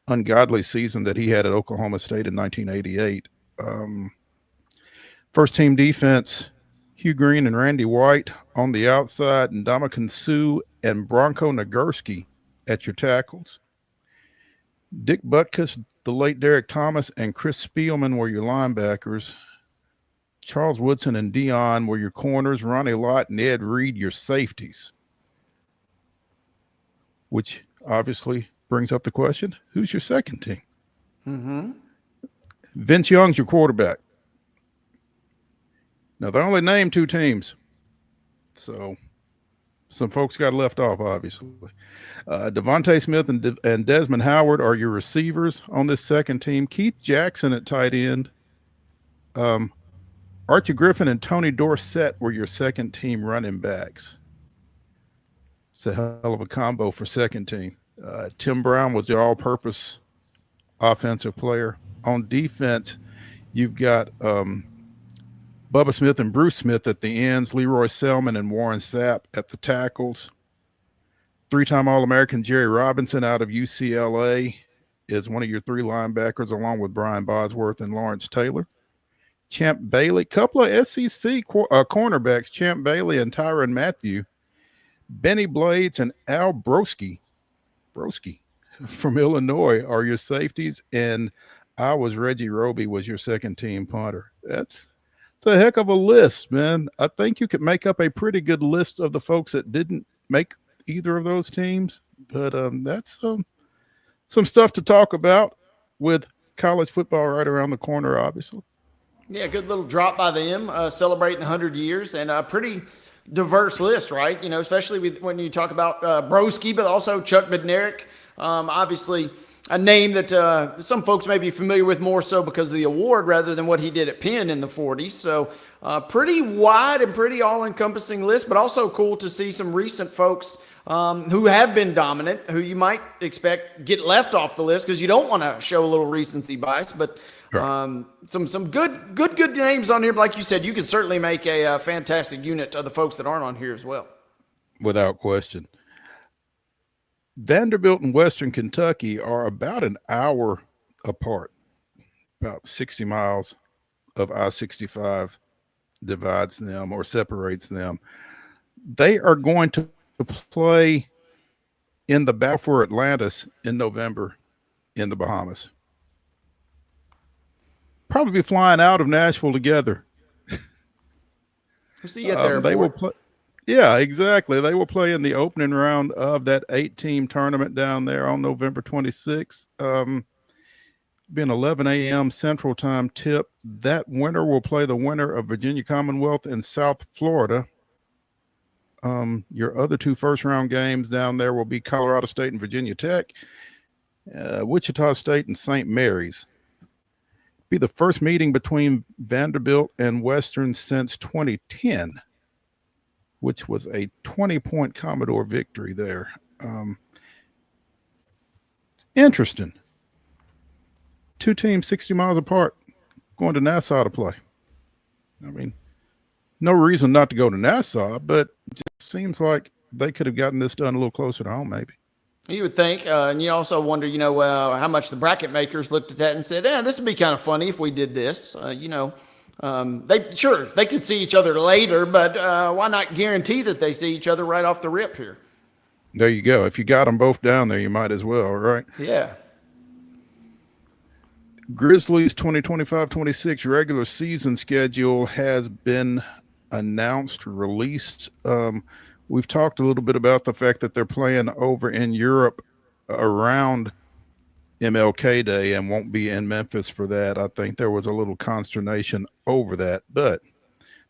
ungodly season that he had at Oklahoma State in 1988. First-team defense, Hugh Green and Randy White on the outside, and Ndamukong Suh and Bronco Nagurski at your tackles. Dick Butkus, the late Derek Thomas, and Chris Spielman were your linebackers. Charles Woodson and Dion were your corners. Ronnie Lott and Ed Reed your safeties. Which obviously brings up the question, who's your second team? Mm-hmm. Vince Young's your quarterback. Now, they only named two teams, so some folks got left off, obviously. Devontae Smith and Desmond Howard are your receivers on this second team. Keith Jackson at tight end. Archie Griffin and Tony Dorsett were your second-team running backs. It's a hell of a combo for second team. Tim Brown was the all-purpose offensive player. On defense, you've got Bubba Smith and Bruce Smith at the ends, Leroy Selman and Warren Sapp at the tackles. Three-time All-American Jerry Robinson out of UCLA is one of your three linebackers, along with Brian Bosworth and Lawrence Taylor. Champ Bailey, couple of SEC cornerbacks, Champ Bailey and Tyrann Mathieu. Benny Blades and Al Broski from Illinois are your safeties, and Reggie Roby was your second-team punter. It's a heck of a list, man. I think you could make up a pretty good list of the folks that didn't make either of those teams, but that's some stuff to talk about with college football right around the corner, obviously. Yeah, good little drop by them, celebrating 100 years, and a pretty diverse list, right? You know, especially when you talk about Broski, but also Chuck Bednarik. Obviously, a name that some folks may be familiar with more so because of the award rather than what he did at Penn in the 40s. So pretty wide and pretty all-encompassing list, but also cool to see some recent folks who have been dominant, who you might expect get left off the list because you don't want to show a little recency bias, but some good names on here. But like you said, you could certainly make a fantastic unit of the folks that aren't on here as well. Without question. Vanderbilt and Western Kentucky are about an hour apart. about 60 miles of I-65 divides them or separates them. They are going to play in the Battle for Atlantis in November in the Bahamas. Probably be flying out of Nashville together. See you at the airport. They will play. Yeah, exactly. They will play in the opening round of that 8-team tournament down there on November 26th. Be an 11 a.m. Central Time tip. That winner will play the winner of Virginia Commonwealth and South Florida. Your other two first-round games down there will be Colorado State and Virginia Tech, Wichita State and St. Mary's. Be the first meeting between Vanderbilt and Western since 2010, which was a 20-point Commodore victory there. Interesting. Two teams 60 miles apart going to Nassau to play. I mean, no reason not to go to Nassau, but it just seems like they could have gotten this done a little closer to home, maybe. You would think, and you also wonder, how much the bracket makers looked at that and said, this would be kind of funny if we did this. They could see each other later, but why not guarantee that they see each other right off the rip here? There you go. If you got them both down there, you might as well, right? Yeah. Grizzlies 2025-26 regular season schedule has been announced, released. We've talked a little bit about the fact that they're playing over in Europe around MLK Day and won't be in Memphis for that. I think there was a little consternation over that, but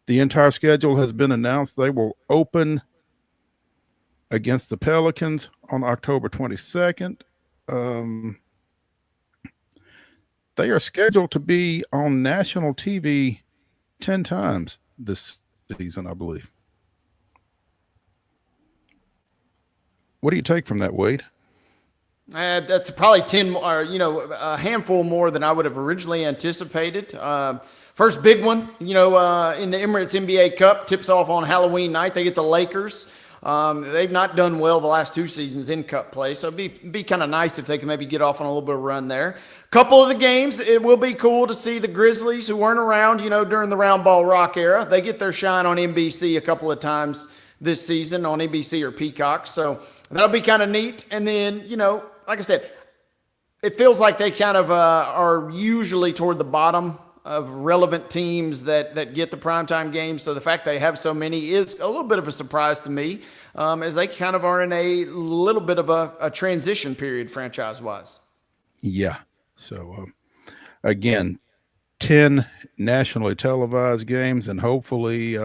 the entire schedule has been announced. They will open against the Pelicans on October 22nd. They are scheduled to be on national TV 10 times this season, I believe. What do you take from that, Wade? That's probably 10 more, a handful more than I would have originally anticipated. First big one, in the Emirates NBA Cup, tips off on Halloween night. They get the Lakers. They've not done well the last two seasons in Cup play, so it'd be kind of nice if they can maybe get off on a little bit of a run there. Couple of the games, it will be cool to see the Grizzlies, who weren't around, during the Round Ball Rock era. They get their shine on NBC a couple of times this season on NBC or Peacock, so that'll be kind of neat. And then, like I said, it feels like they kind of are usually toward the bottom of relevant teams that get the primetime games. So the fact they have so many is a little bit of a surprise to me, as they kind of are in a little bit of a transition period franchise-wise. Yeah. So, again, 10 nationally televised games, and hopefully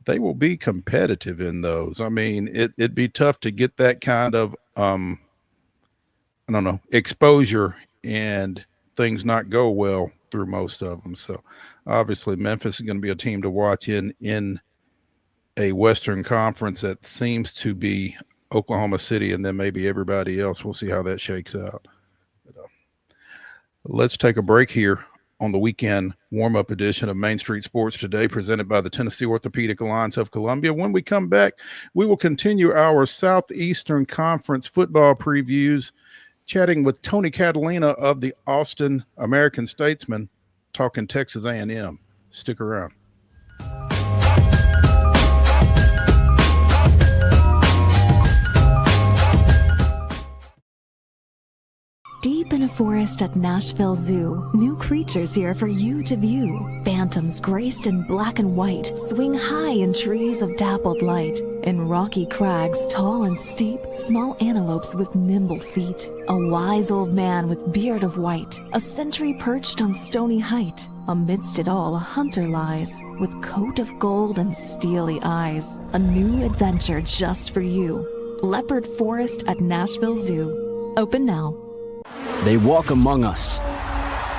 they will be competitive in those. I mean, it'd be tough to get that kind of, exposure and things not go well through most of them. So obviously Memphis is going to be a team to watch in a Western Conference that seems to be Oklahoma City and then maybe everybody else. We'll see how that shakes out. But, let's take a break here on the weekend warm-up edition of Main Street Sports Today, presented by the Tennessee Orthopedic Alliance of Columbia. When we come back, we will continue our Southeastern Conference football previews, chatting with Tony Catalina of the Austin American-Statesman, talking Texas A&M. Stick around. Deep in a forest at Nashville Zoo, new creatures here for you to view. Phantoms graced in black and white swing high in trees of dappled light. In rocky crags, tall and steep, small antelopes with nimble feet. A wise old man with beard of white, a sentry perched on stony height. Amidst it all, a hunter lies, with coat of gold and steely eyes. A new adventure just for you. Leopard Forest at Nashville Zoo. Open now. They walk among us,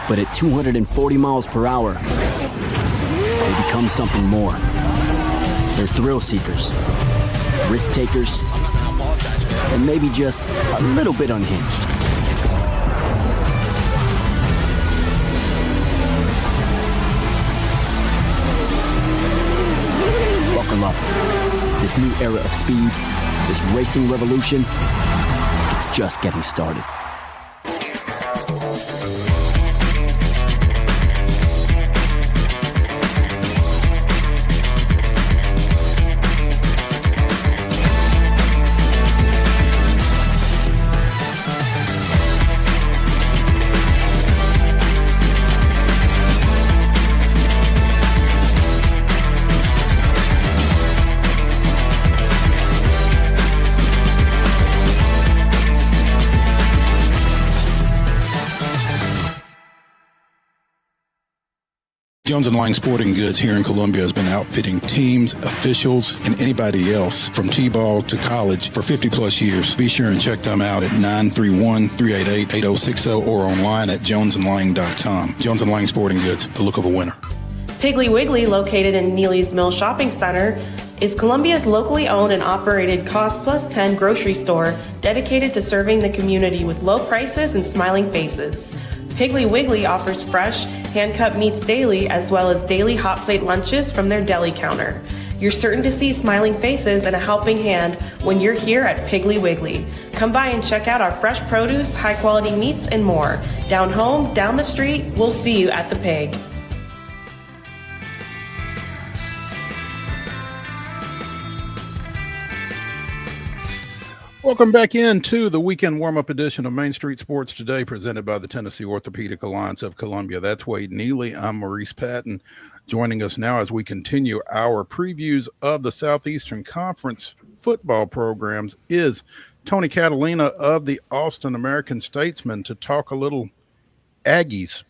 but at 240 miles per hour, they become something more. They're thrill seekers, risk takers, and maybe just a little bit unhinged. Buckle up. This new era of speed, this racing revolution, it's just getting started. Jones & Lang Sporting Goods here in Columbia has been outfitting teams, officials, and anybody else from T-ball to college for 50-plus years. Be sure and check them out at 931-388-8060 or online at jonesandlang.com. Jones & Lang Sporting Goods, the look of a winner. Piggly Wiggly, located in Neely's Mill Shopping Center, is Columbia's locally owned and operated Cost Plus 10 grocery store dedicated to serving the community with low prices and smiling faces. Piggly Wiggly offers fresh, hand-cut meats daily as well as daily hot plate lunches from their deli counter. You're certain to see smiling faces and a helping hand when you're here at Piggly Wiggly. Come by and check out our fresh produce, high-quality meats, and more. Down home, down the street, we'll see you at the Pig. Welcome back into the weekend warm-up edition of Main Street Sports Today, presented by the Tennessee Orthopedic Alliance of Columbia. That's Wade Neely. I'm Maurice Patton. Joining us now as we continue our previews of the Southeastern Conference football programs is Tony Catalina of the Austin American-Statesman to talk a little Aggies.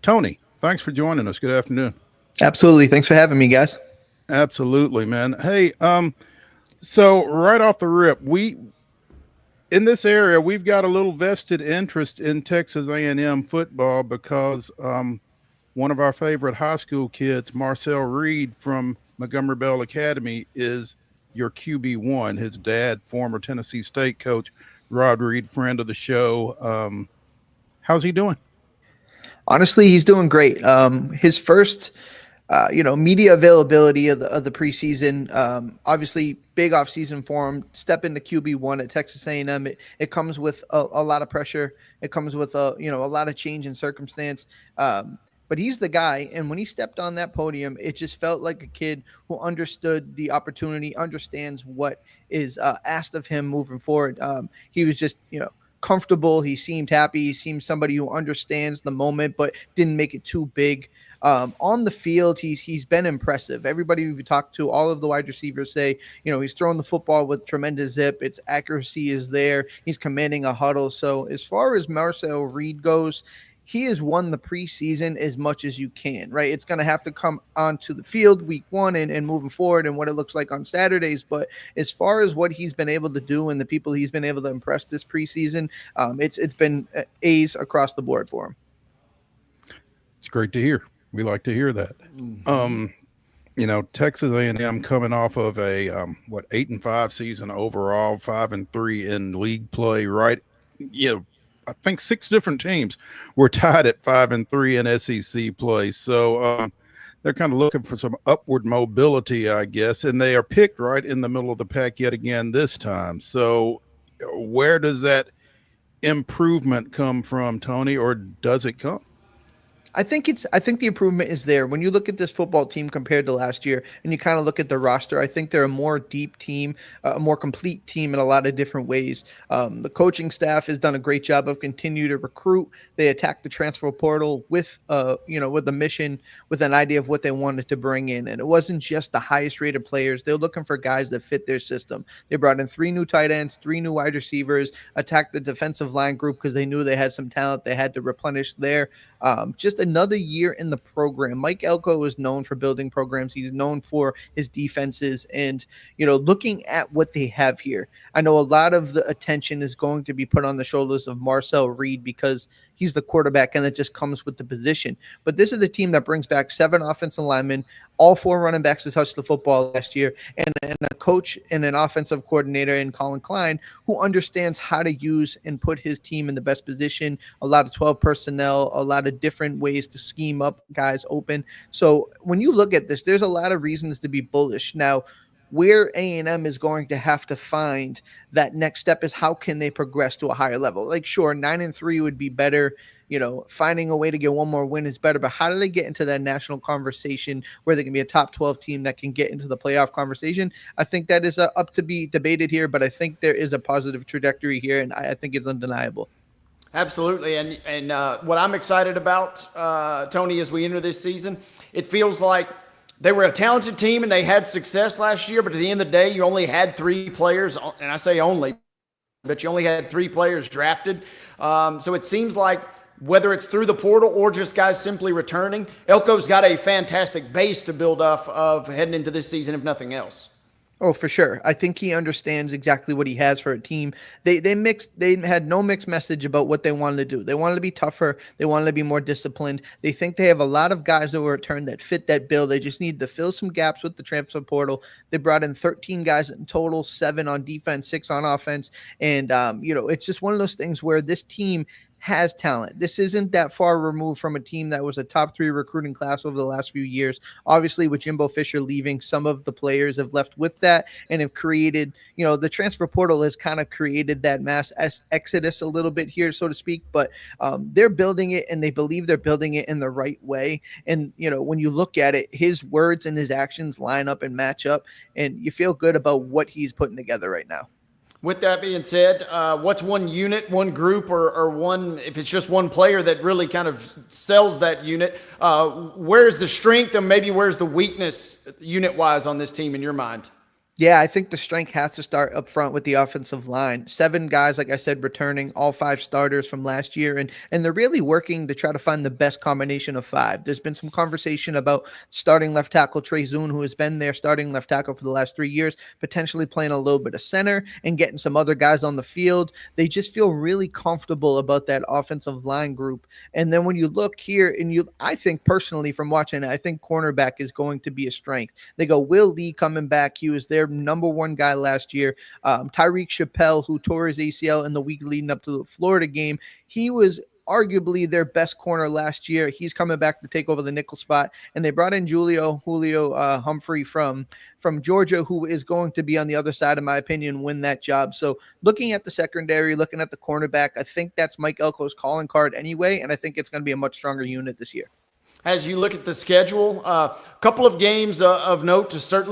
Tony, thanks for joining us. Good afternoon. Absolutely. Thanks for having me, guys. Absolutely, man. Hey, so right off the rip, in this area, we've got a little vested interest in Texas A&M football because one of our favorite high school kids, Marcel Reed from Montgomery Bell Academy, is your QB1. His dad, former Tennessee State coach, Rod Reed, friend of the show. How's he doing? Honestly, he's doing great. His first media availability of the preseason, obviously big offseason for him. Step into QB1 at Texas A&M. It comes with a lot of pressure. It comes with a lot of change in circumstance. But he's the guy. And when he stepped on that podium, it just felt like a kid who understood the opportunity, understands what is asked of him moving forward. He was just, comfortable. He seemed happy. He seemed somebody who understands the moment, but didn't make it too big. On the field, he's been impressive. Everybody we've talked to, all of the wide receivers say, he's throwing the football with tremendous zip. Its accuracy is there. He's commanding a huddle. So as far as Marcel Reed goes, he has won the preseason as much as you can, right? It's going to have to come onto the field week one and moving forward and what it looks like on Saturdays. But as far as what he's been able to do and the people he's been able to impress this preseason, it's been A's across the board for him. It's great to hear. We like to hear that. Texas A&M coming off of a 8-5 season overall, 5-3 in league play, right? I think 6 different teams were tied at 5-3 in SEC play. So they're kind of looking for some upward mobility, I guess, and they are picked right in the middle of the pack yet again this time. So where does that improvement come from, Tony, or does it come? I think the improvement is there. When you look at this football team compared to last year and you kind of look at the roster, I think they're a more deep team, a more complete team in a lot of different ways. The coaching staff has done a great job of continuing to recruit. They attacked the transfer portal with a mission, with an idea of what they wanted to bring in. And it wasn't just the highest rated players. They're looking for guys that fit their system. They brought in 3 new tight ends, 3 new wide receivers, attacked the defensive line group because they knew they had some talent they had to replenish there. Just another year in the program. Mike Elko is known for building programs. He's known for his defenses and, looking at what they have here. I know a lot of the attention is going to be put on the shoulders of Marcel Reed because he's the quarterback and it just comes with the position. But this is a team that brings back 7 offensive linemen, all 4 running backs to touch the football last year, and a coach and an offensive coordinator in Colin Klein who understands how to use and put his team in the best position, a lot of 12 personnel, a lot of different ways to scheme up guys open. So when you look at this, there's a lot of reasons to be bullish. Now, where A&M is going to have to find that next step is how can they progress to a higher level? Like, sure, 9-3 would be better. Finding a way to get one more win is better, but how do they get into that national conversation where they can be a top 12 team that can get into the playoff conversation? I think that is up to be debated here, but I think there is a positive trajectory here, and I think it's undeniable. Absolutely. And what I'm excited about, Tony, as we enter this season, it feels like they were a talented team and they had success last year, but at the end of the day, you only had 3 players, and I say only, but you only had 3 players drafted. So it seems like whether it's through the portal or just guys simply returning, Elko's got a fantastic base to build off of heading into this season, if nothing else. Oh, for sure. I think he understands exactly what he has for a team. They had no mixed message about what they wanted to do. They wanted to be tougher. They wanted to be more disciplined. They think they have a lot of guys that were returned that fit that bill. They just need to fill some gaps with the transfer portal. They brought in 13 guys in total, 7 on defense, 6 on offense. And, it's just one of those things where this team has talent. This isn't that far removed from a team that was a top 3 recruiting class over the last few years. Obviously, with Jimbo Fisher leaving, some of the players have left with that and have created, the transfer portal has kind of created that mass exodus a little bit here, so to speak. But they're building it, and they believe they're building it in the right way. And, when you look at it, his words and his actions line up and match up, and you feel good about what he's putting together right now. With that being said, what's one unit, one group, or one, if it's just one player that really kind of sells that unit, where's the strength and maybe where's the weakness unit-wise on this team in your mind? Yeah, I think the strength has to start up front with the offensive line. 7 guys, like I said, returning, all 5 starters from last year, and they're really working to try to find the best combination of 5. There's been some conversation about starting left tackle Trey Zune, who has been their starting left tackle for the last 3 years, potentially playing a little bit of center and getting some other guys on the field. They just feel really comfortable about that offensive line group. And then when you look here, I think personally from watching it, I think cornerback is going to be a strength. They go Will Lee coming back. He was their number 1 guy last year. Tyreek Chappelle, who tore his ACL in the week leading up to the Florida game, he was arguably their best corner last year. He's coming back to take over the nickel spot. And they brought in Julio Humphrey from Georgia, who is going to be on the other side, in my opinion, win that job. So looking at the secondary, looking at the cornerback, I think that's Mike Elko's calling card anyway, and I think it's going to be a much stronger unit this year. As you look at the schedule, a couple of games of note to start.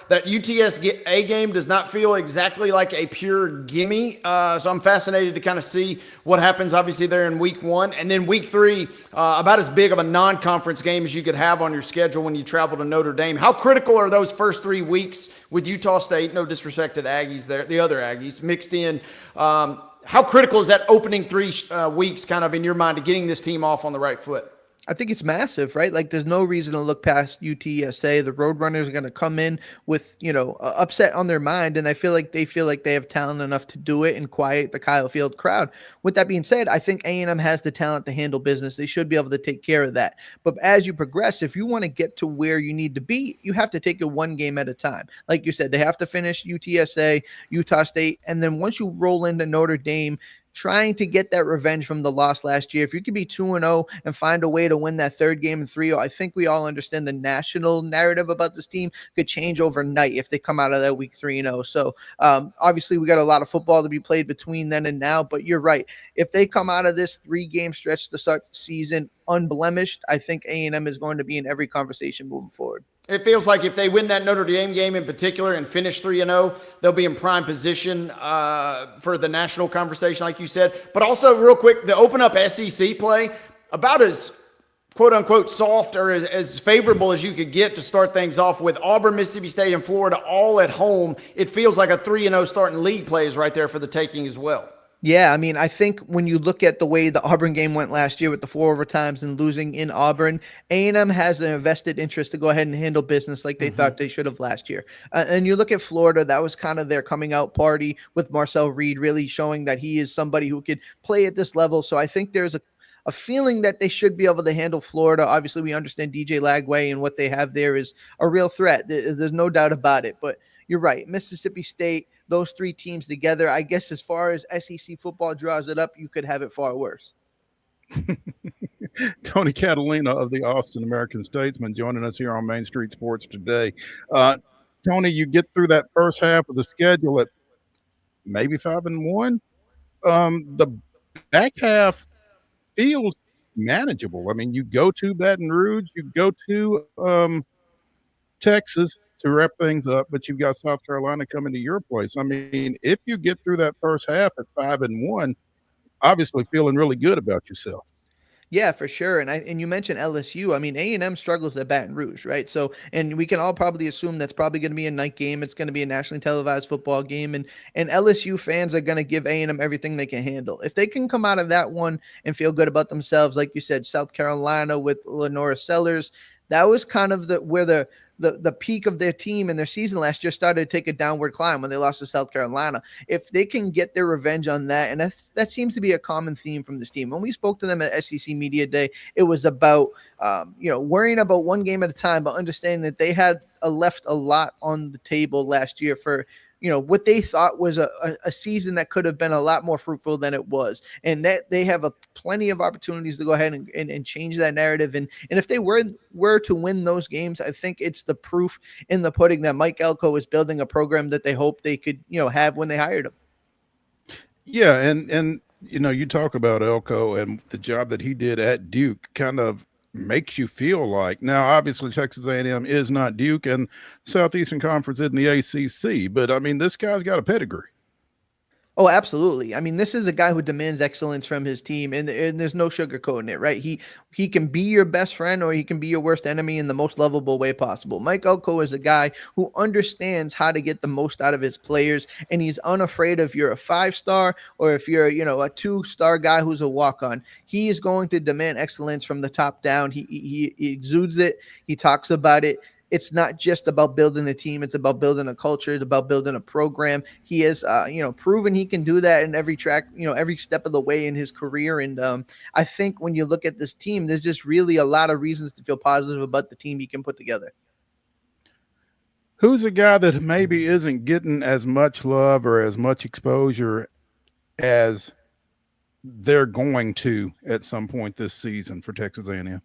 That UTSA game does not feel exactly like a pure gimme. So I'm fascinated to kind of see what happens, obviously, there in week 1. And then week 3, about as big of a non-conference game as you could have on your schedule when you travel to Notre Dame. How critical are those first 3 weeks with Utah State? No disrespect to the Aggies there, the other Aggies mixed in. How critical is that opening 3 weeks kind of in your mind to getting this team off on the right foot? I think it's massive, right? Like there's no reason to look past UTSA. The Roadrunners are going to come in with, upset on their mind. And I feel like they have talent enough to do it and quiet the Kyle Field crowd. With that being said, I think A&M has the talent to handle business. They should be able to take care of that. But as you progress, if you want to get to where you need to be, you have to take it 1 game at a time. Like you said, they have to finish UTSA, Utah State. And then once you roll into Notre Dame, trying to get that revenge from the loss last year. If you could be 2-0 and find a way to win that 3rd game in 3-0, I think we all understand the national narrative about this team could change overnight if they come out of that week 3-0. So obviously we got a lot of football to be played between then and now, but you're right. If they come out of this 3-game stretch to start the season unblemished, I think A&M is going to be in every conversation moving forward. It feels like if they win that Notre Dame game in particular and finish 3-0, they'll be in prime position for the national conversation, like you said. But also, real quick, to open up SEC play, about as quote-unquote soft or as favorable as you could get to start things off with Auburn, Mississippi State, and Florida all at home. It feels like a 3-0 starting league play is right there for the taking as well. Yeah, I mean, I think when you look at the way the Auburn game went last year with the 4 overtimes and losing in Auburn, A&M has an invested interest to go ahead and handle business like they thought they should have last year. And you look at Florida, that was kind of their coming out party with Marcel Reed really showing that he is somebody who could play at this level. So I think there's a feeling that they should be able to handle Florida. Obviously, we understand DJ Lagway and what they have there is a real threat. There's no doubt about it. But you're right. Mississippi State, those 3 teams together, I guess as far as SEC football draws it up, you could have it far worse. Tony Catalina of the Austin American Statesman joining us here on Main Street Sports today. Tony, you get through that first half of the schedule at maybe 5-1. The back half feels manageable. I mean, you go to Baton Rouge, you go to Texas to wrap things up, but you've got South Carolina coming to your place. I mean, if you get through that first half at 5-1, obviously feeling really good about yourself. Yeah, for sure. And you mentioned LSU. I mean, A&M struggles at Baton Rouge, right? So, and we can all probably assume that's probably going to be a night game. It's going to be a nationally televised football game, and LSU fans are going to give A&M everything they can handle. If they can come out of that one and feel good about themselves, like you said, South Carolina with Lenora Sellers, that was kind of where the peak of their team and their season last year started to take a downward climb when they lost to South Carolina. If they can get their revenge on that, and that seems to be a common theme from this team. When we spoke to them at SEC Media Day, it was about worrying about one game at a time, but understanding that they had left a lot on the table last year for what they thought was a season that could have been a lot more fruitful than it was, and that they have plenty of opportunities to go ahead and change that narrative. And if they were to win those games, I think it's the proof in the pudding that Mike Elko is building a program that they hope they could have when they hired him. Yeah, and you talk about Elko and the job that he did at Duke kind of makes you feel like, now obviously Texas A&M is not Duke and Southeastern Conference isn't the ACC, but I mean this guy's got a pedigree. Oh, absolutely. I mean, this is a guy who demands excellence from his team, and there's no sugarcoating it, right? He can be your best friend or he can be your worst enemy in the most lovable way possible. Mike Elko is a guy who understands how to get the most out of his players, and he's unafraid if you're a 5-star or if you're, a 2-star guy who's a walk-on. He is going to demand excellence from the top down. He exudes it. He talks about it. It's not just about building a team. It's about building a culture. It's about building a program. He has, proven he can do that in every track, every step of the way in his career. And I think when you look at this team, there's just really a lot of reasons to feel positive about the team he can put together. Who's a guy that maybe isn't getting as much love or as much exposure as they're going to at some point this season for Texas A&M?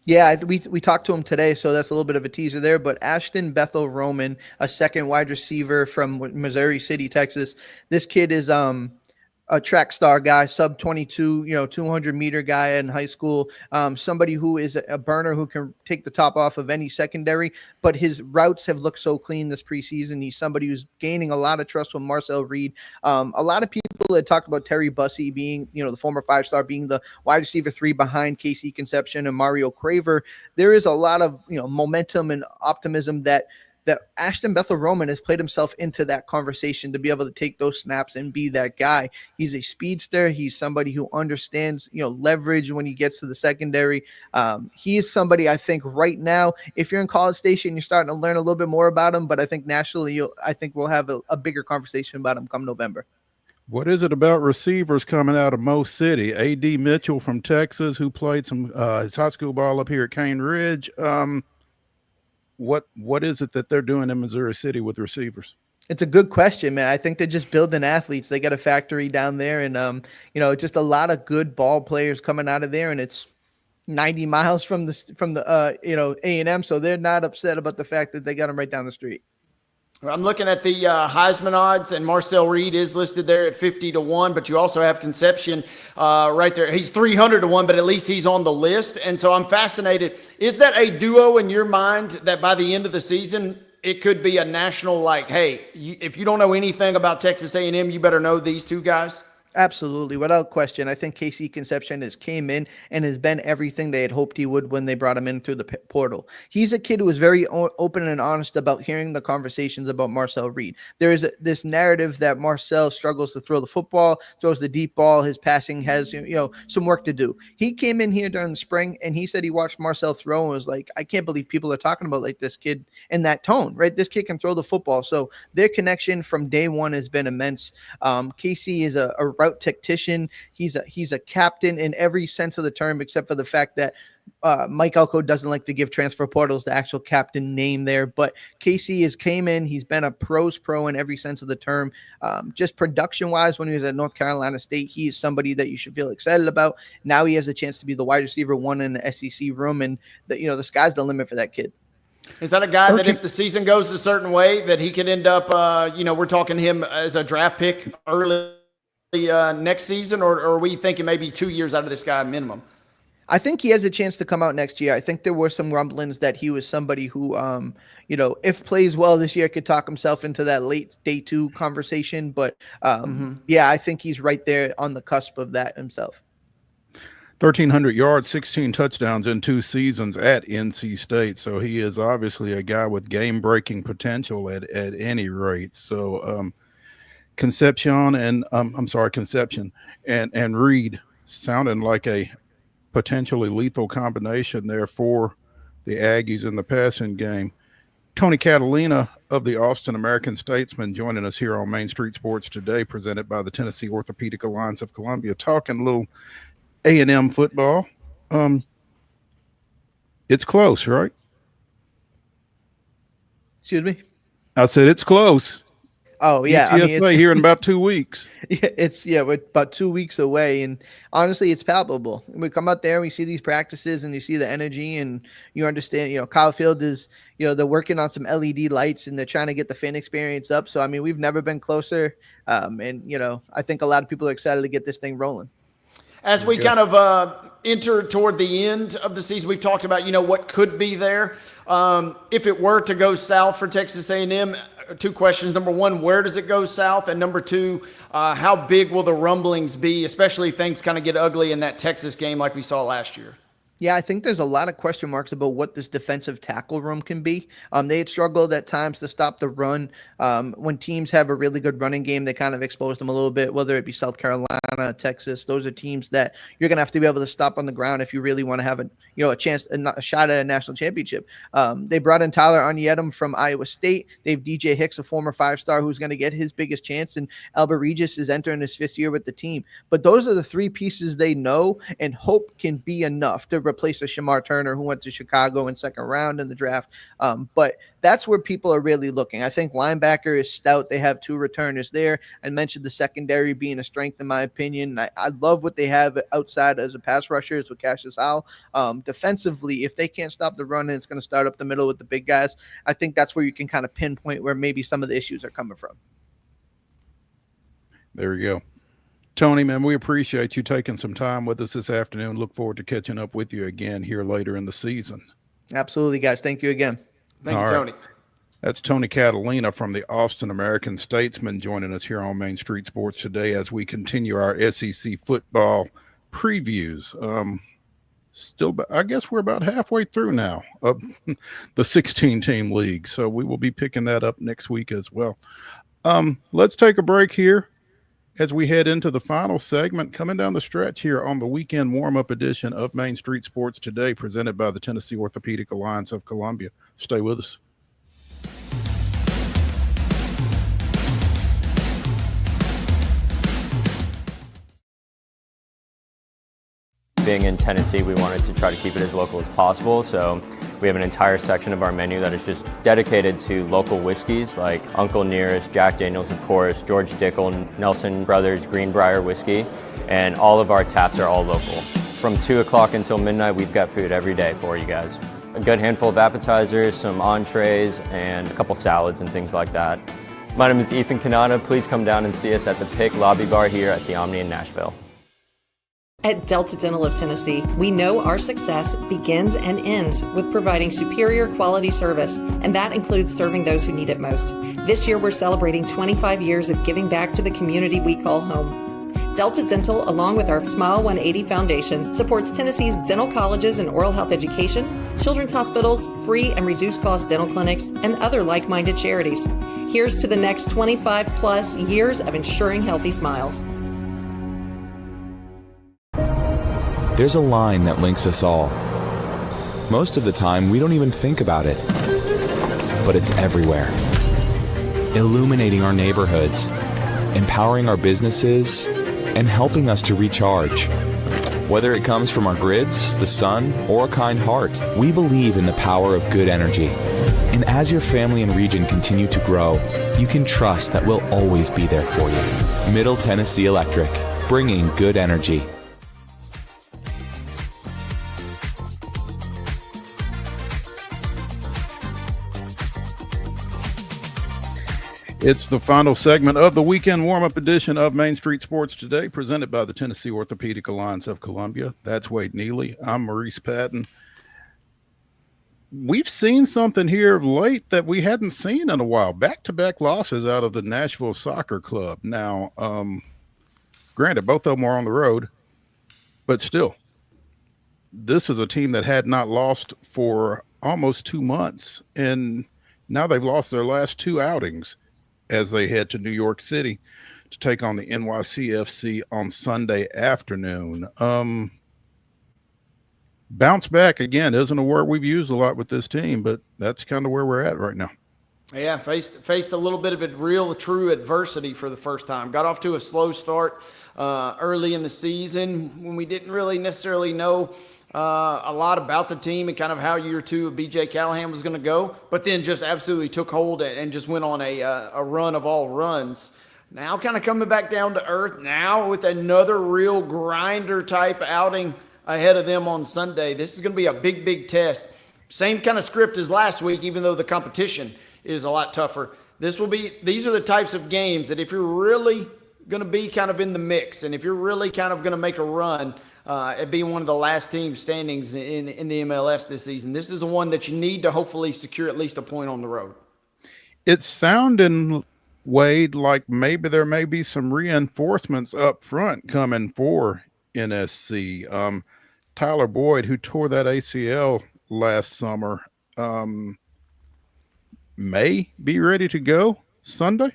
Yeah, we talked to him today, so that's a little bit of a teaser there. But Ashton Bethel Roman, a second wide receiver from Missouri City, Texas. This kid is a track star guy, sub 22, 200-meter guy in high school. Somebody who is a burner who can take the top off of any secondary, but his routes have looked so clean this preseason. He's somebody who's gaining a lot of trust from Marcel Reed. A lot of people had talked about Terry Bussey being, the former 5-star, being the wide receiver 3 behind Casey Conception and Mario Craver. There is a lot of, momentum and optimism that Ashton Bethel Roman has played himself into that conversation to be able to take those snaps and be that guy. He's a speedster. He's somebody who understands, leverage when he gets to the secondary. He is somebody, I think, right now, if you're in College Station, you're starting to learn a little bit more about him, but I think nationally, I think we'll have a bigger conversation about him come November. What is it about receivers coming out of Mo City? A.D. Mitchell from Texas, who played some his high school ball up here at Cane Ridge. What is it that they're doing in Missouri City with receivers? It's a good question, man. I think they're just building athletes. They got a factory down there, and just a lot of good ball players coming out of there, and it's 90 miles from the A&M, so they're not upset about the fact that they got them right down the street. I'm looking at the Heisman odds, and Marcel Reed is listed there at 50-1, but you also have Conception right there. He's 300-1, but at least he's on the list. And so I'm fascinated. Is that a duo in your mind that by the end of the season, it could be a national, like, hey, if you don't know anything about Texas A&M, you better know these two guys? Absolutely, without question. I think Casey Conception has came in and has been everything they had hoped he would when they brought him in through the portal. He's a kid who is very open and honest about hearing the conversations about Marcel Reed. There is this narrative that Marcel struggles to throw the football, throws the deep ball. His passing has some work to do. He came in here during the spring and he said he watched Marcel throw and was like, I can't believe people are talking about like this kid in that tone, right? This kid can throw the football. So their connection from day one has been immense. Casey is a route tactician. He's a captain in every sense of the term, except for the fact that Mike Elko doesn't like to give transfer portals the actual captain name there. But Casey came in. He's been a pro's pro in every sense of the term. Just production wise, when he was at North Carolina State, he is somebody that you should feel excited about. Now he has a chance to be the wide receiver 1 in the SEC room, and the sky's the limit for that kid. Is that a guy that if the season goes a certain way that he could end up, we're talking him as a draft pick early next season, or are we thinking maybe 2 years out of this guy minimum? I think he has a chance to come out next year. I think there were some rumblings that he was somebody who, if plays well this year, could talk himself into that late day 2 conversation. But yeah, I think he's right there on the cusp of that himself. 1,300 yards, 16 touchdowns in 2 seasons at NC State. So he is obviously a guy with game-breaking potential at any rate. So Conception and Reed sounding like a potentially lethal combination there for the Aggies in the passing game. Tony Catalina of the Austin American Statesman joining us here on Main Street Sports Today, presented by the Tennessee Orthopedic Alliance of Columbia, talking a little A&M football. It's close, right? Excuse me? I said it's close. Oh, yeah. UTSA here in about 2 weeks. Yeah, we're about 2 weeks away, and honestly, it's palpable. We come out there, we see these practices, and you see the energy, and you understand. Kyle Field is, they're working on some LED lights, and they're trying to get the fan experience up. So, I mean, we've never been closer, and I think a lot of people are excited to get this thing rolling. As we kind of enter toward the end of the season, we've talked about, what could be there. If it were to go south for Texas A&M, 2 questions. Number 1, where does it go south? And number 2, how big will the rumblings be, especially if things kind of get ugly in that Texas game like we saw last year? Yeah, I think there's a lot of question marks about what this defensive tackle room can be. They had struggled at times to stop the run. When teams have a really good running game, they kind of expose them a little bit, whether it be South Carolina, Texas. Those are teams that you're going to have to be able to stop on the ground if you really want to have a chance, a shot at a national championship. They brought in Tyler Onyedem from Iowa State. They have DJ Hicks, a former 5-star, who's going to get his biggest chance, and Albert Regis is entering his 5th year with the team. But those are the 3 pieces they know and hope can be enough to replace a Shamar Turner who went to Chicago in 2nd round in the draft. But that's where people are really looking. I think linebacker is stout. They have 2 returners there. I mentioned the secondary being a strength in my opinion. I love what they have outside as a pass rushers with Cassius Howell. Defensively, if they can't stop the run and it's going to start up the middle with the big guys, I think that's where you can kind of pinpoint where maybe some of the issues are coming from. There you go. Tony, man, we appreciate you taking some time with us this afternoon. Look forward to catching up with you again here later in the season. Absolutely, guys. Thank you again. Thank you, Tony. That's Tony Catalina from the Austin American Statesman joining us here on Main Street Sports Today as we continue our SEC football previews. I guess we're about halfway through now of the 16-team league, so we will be picking that up next week as well. Let's take a break here as we head into the final segment, coming down the stretch here on the weekend warm-up edition of Main Street Sports Today, presented by the Tennessee Orthopedic Alliance of Columbia. Stay with us. Being in Tennessee, we wanted to try to keep it as local as possible, so we have an entire section of our menu that is just dedicated to local whiskeys like Uncle Nearest, Jack Daniels, of course, George Dickel, Nelson Brothers, Greenbrier whiskey, and all of our taps are all local. From 2 o'clock until midnight, we've got food every day for you guys. A good handful of appetizers, some entrees, and a couple salads and things like that. My name is Ethan Kanata. Please come down and see us at the Pick Lobby Bar here at the Omni in Nashville. At Delta Dental of Tennessee, we know our success begins and ends with providing superior quality service, and that includes serving those who need it most. This year, we're celebrating 25 years of giving back to the community we call home. Delta Dental, along with our Smile 180 Foundation, supports Tennessee's dental colleges and oral health education, children's hospitals, free and reduced cost dental clinics, and other like-minded charities. Here's to the next 25 plus years of ensuring healthy smiles. There's a line that links us all. Most of the time, we don't even think about it. But it's everywhere. Illuminating our neighborhoods, empowering our businesses, and helping us to recharge. Whether it comes from our grids, the sun, or a kind heart, we believe in the power of good energy. And as your family and region continue to grow, you can trust that we'll always be there for you. Middle Tennessee Electric, bringing good energy. It's the final segment of the weekend warm-up edition of Main Street Sports Today, presented by the Tennessee Orthopedic Alliance of Columbia. That's Wade Neely. I'm Maurice Patton. We've seen something here of late that we hadn't seen in a while. Back-to-back losses out of the Nashville Soccer Club. Now, granted, both of them are on the road, but still, this is a team that had not lost for almost 2 months, and now they've lost their last 2 outings as they head to New York City to take on the NYCFC on Sunday afternoon. Bounce back again isn't a word we've used a lot with this team, but that's kind of where we're at right now. Yeah, faced a little bit of real true adversity for the first time. Got off to a slow start early in the season when we didn't really necessarily know a lot about the team and kind of how year 2 of B.J. Callahan was going to go, but then just absolutely took hold and just went on a run of all runs. Now kind of coming back down to earth now with another real grinder type outing ahead of them on Sunday. This is going to be a big, big test. Same kind of script as last week, even though the competition is a lot tougher. These are the types of games that if you're really going to be kind of in the mix and if you're really kind of going to make a run at being one of the last team standings in the MLS this season, this is the one that you need to hopefully secure at least a point on the road. It's sounding, Wade, like maybe there may be some reinforcements up front coming for NSC. Tyler Boyd, who tore that ACL last summer, may be ready to go Sunday.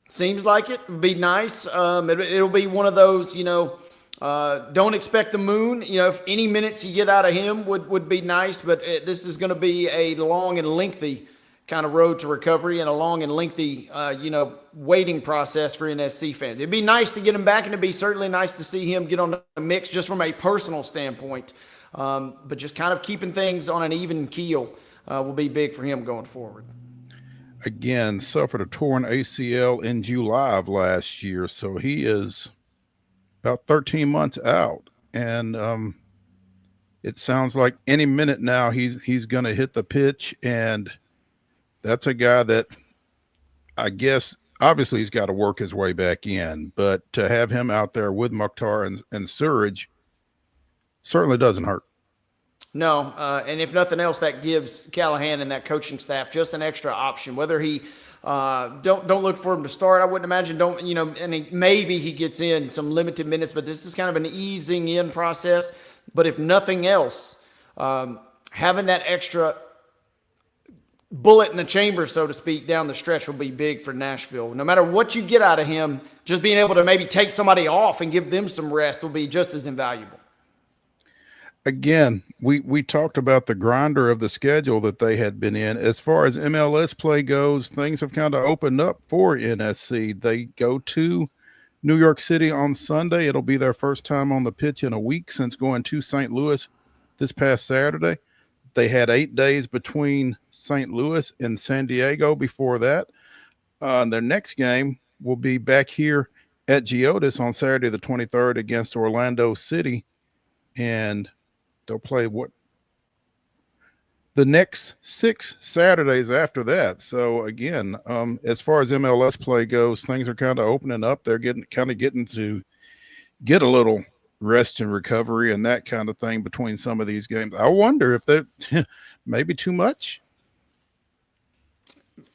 Seems like it would be nice. It'll be one of those, don't expect the moon. If any minutes you get out of him would be nice, but this is going to be a long and lengthy kind of road to recovery and a long and lengthy, waiting process for NSC fans. It'd be nice to get him back, and it'd be certainly nice to see him get on the mix just from a personal standpoint. But just kind of keeping things on an even keel will be big for him going forward. Again, suffered a torn ACL in July of last year, so he is about 13 months out, and it sounds like any minute now he's going to hit the pitch, and that's a guy that I guess obviously he's got to work his way back in, but to have him out there with Mukhtar and SUGGS certainly doesn't hurt. No, and if nothing else, that gives Callahan and that coaching staff just an extra option. Whether he don't look for him to start, I wouldn't imagine. Maybe he gets in some limited minutes, but this is kind of an easing in process. But if nothing else, having that extra bullet in the chamber, so to speak, down the stretch will be big for Nashville. No matter what you get out of him, just being able to maybe take somebody off and give them some rest will be just as invaluable. Again, we talked about the grinder of the schedule that they had been in. As far as MLS play goes, things have kind of opened up for NSC. They go to New York City on Sunday. It'll be their first time on the pitch in a week since going to St. Louis this past Saturday. They had 8 days between St. Louis and San Diego before that. Their next game will be back here at Geodis on Saturday the 23rd against Orlando City. And they'll play the next 6 Saturdays after that. So again, as far as MLS play goes, things are kind of opening up. They're getting to get a little rest and recovery and that kind of thing between some of these games. I wonder if they're maybe too much.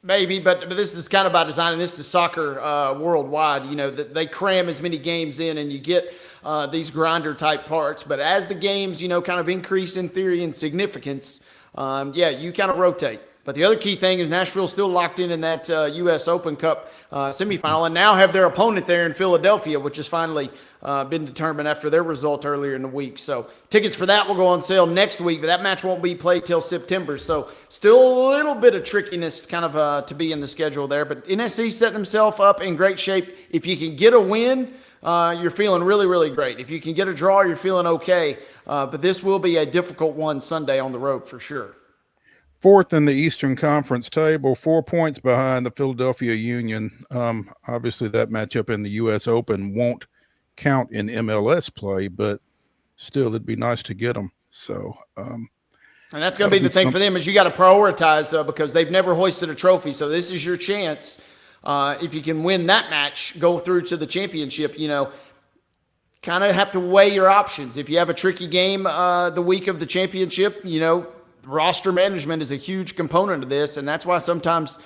Maybe, but this is kind of by design, and this is soccer worldwide. They cram as many games in, and you get these grinder type parts. But as the games, kind of increase in theory and significance, you kind of rotate. But the other key thing is Nashville's still locked in that U.S. Open Cup semifinal, and now have their opponent there in Philadelphia, which has finally been determined after their result earlier in the week. So tickets for that will go on sale next week, but that match won't be played till September. So still a little bit of trickiness kind of to be in the schedule there. But NSC set themselves up in great shape. If you can get a win, you're feeling really, really great. If you can get a draw, you're feeling okay. But this will be a difficult one Sunday on the road for sure. 4th in the Eastern Conference table, 4 points behind the Philadelphia Union. Obviously, that matchup in the U.S. Open won't count in MLS play, but still, it'd be nice to get them. So, and that's going to be the thing for them is you got to prioritize because they've never hoisted a trophy. So this is your chance. If you can win that match, go through to the championship. Kind of have to weigh your options. If you have a tricky game the week of the championship, roster management is a huge component of this, and that's why sometimes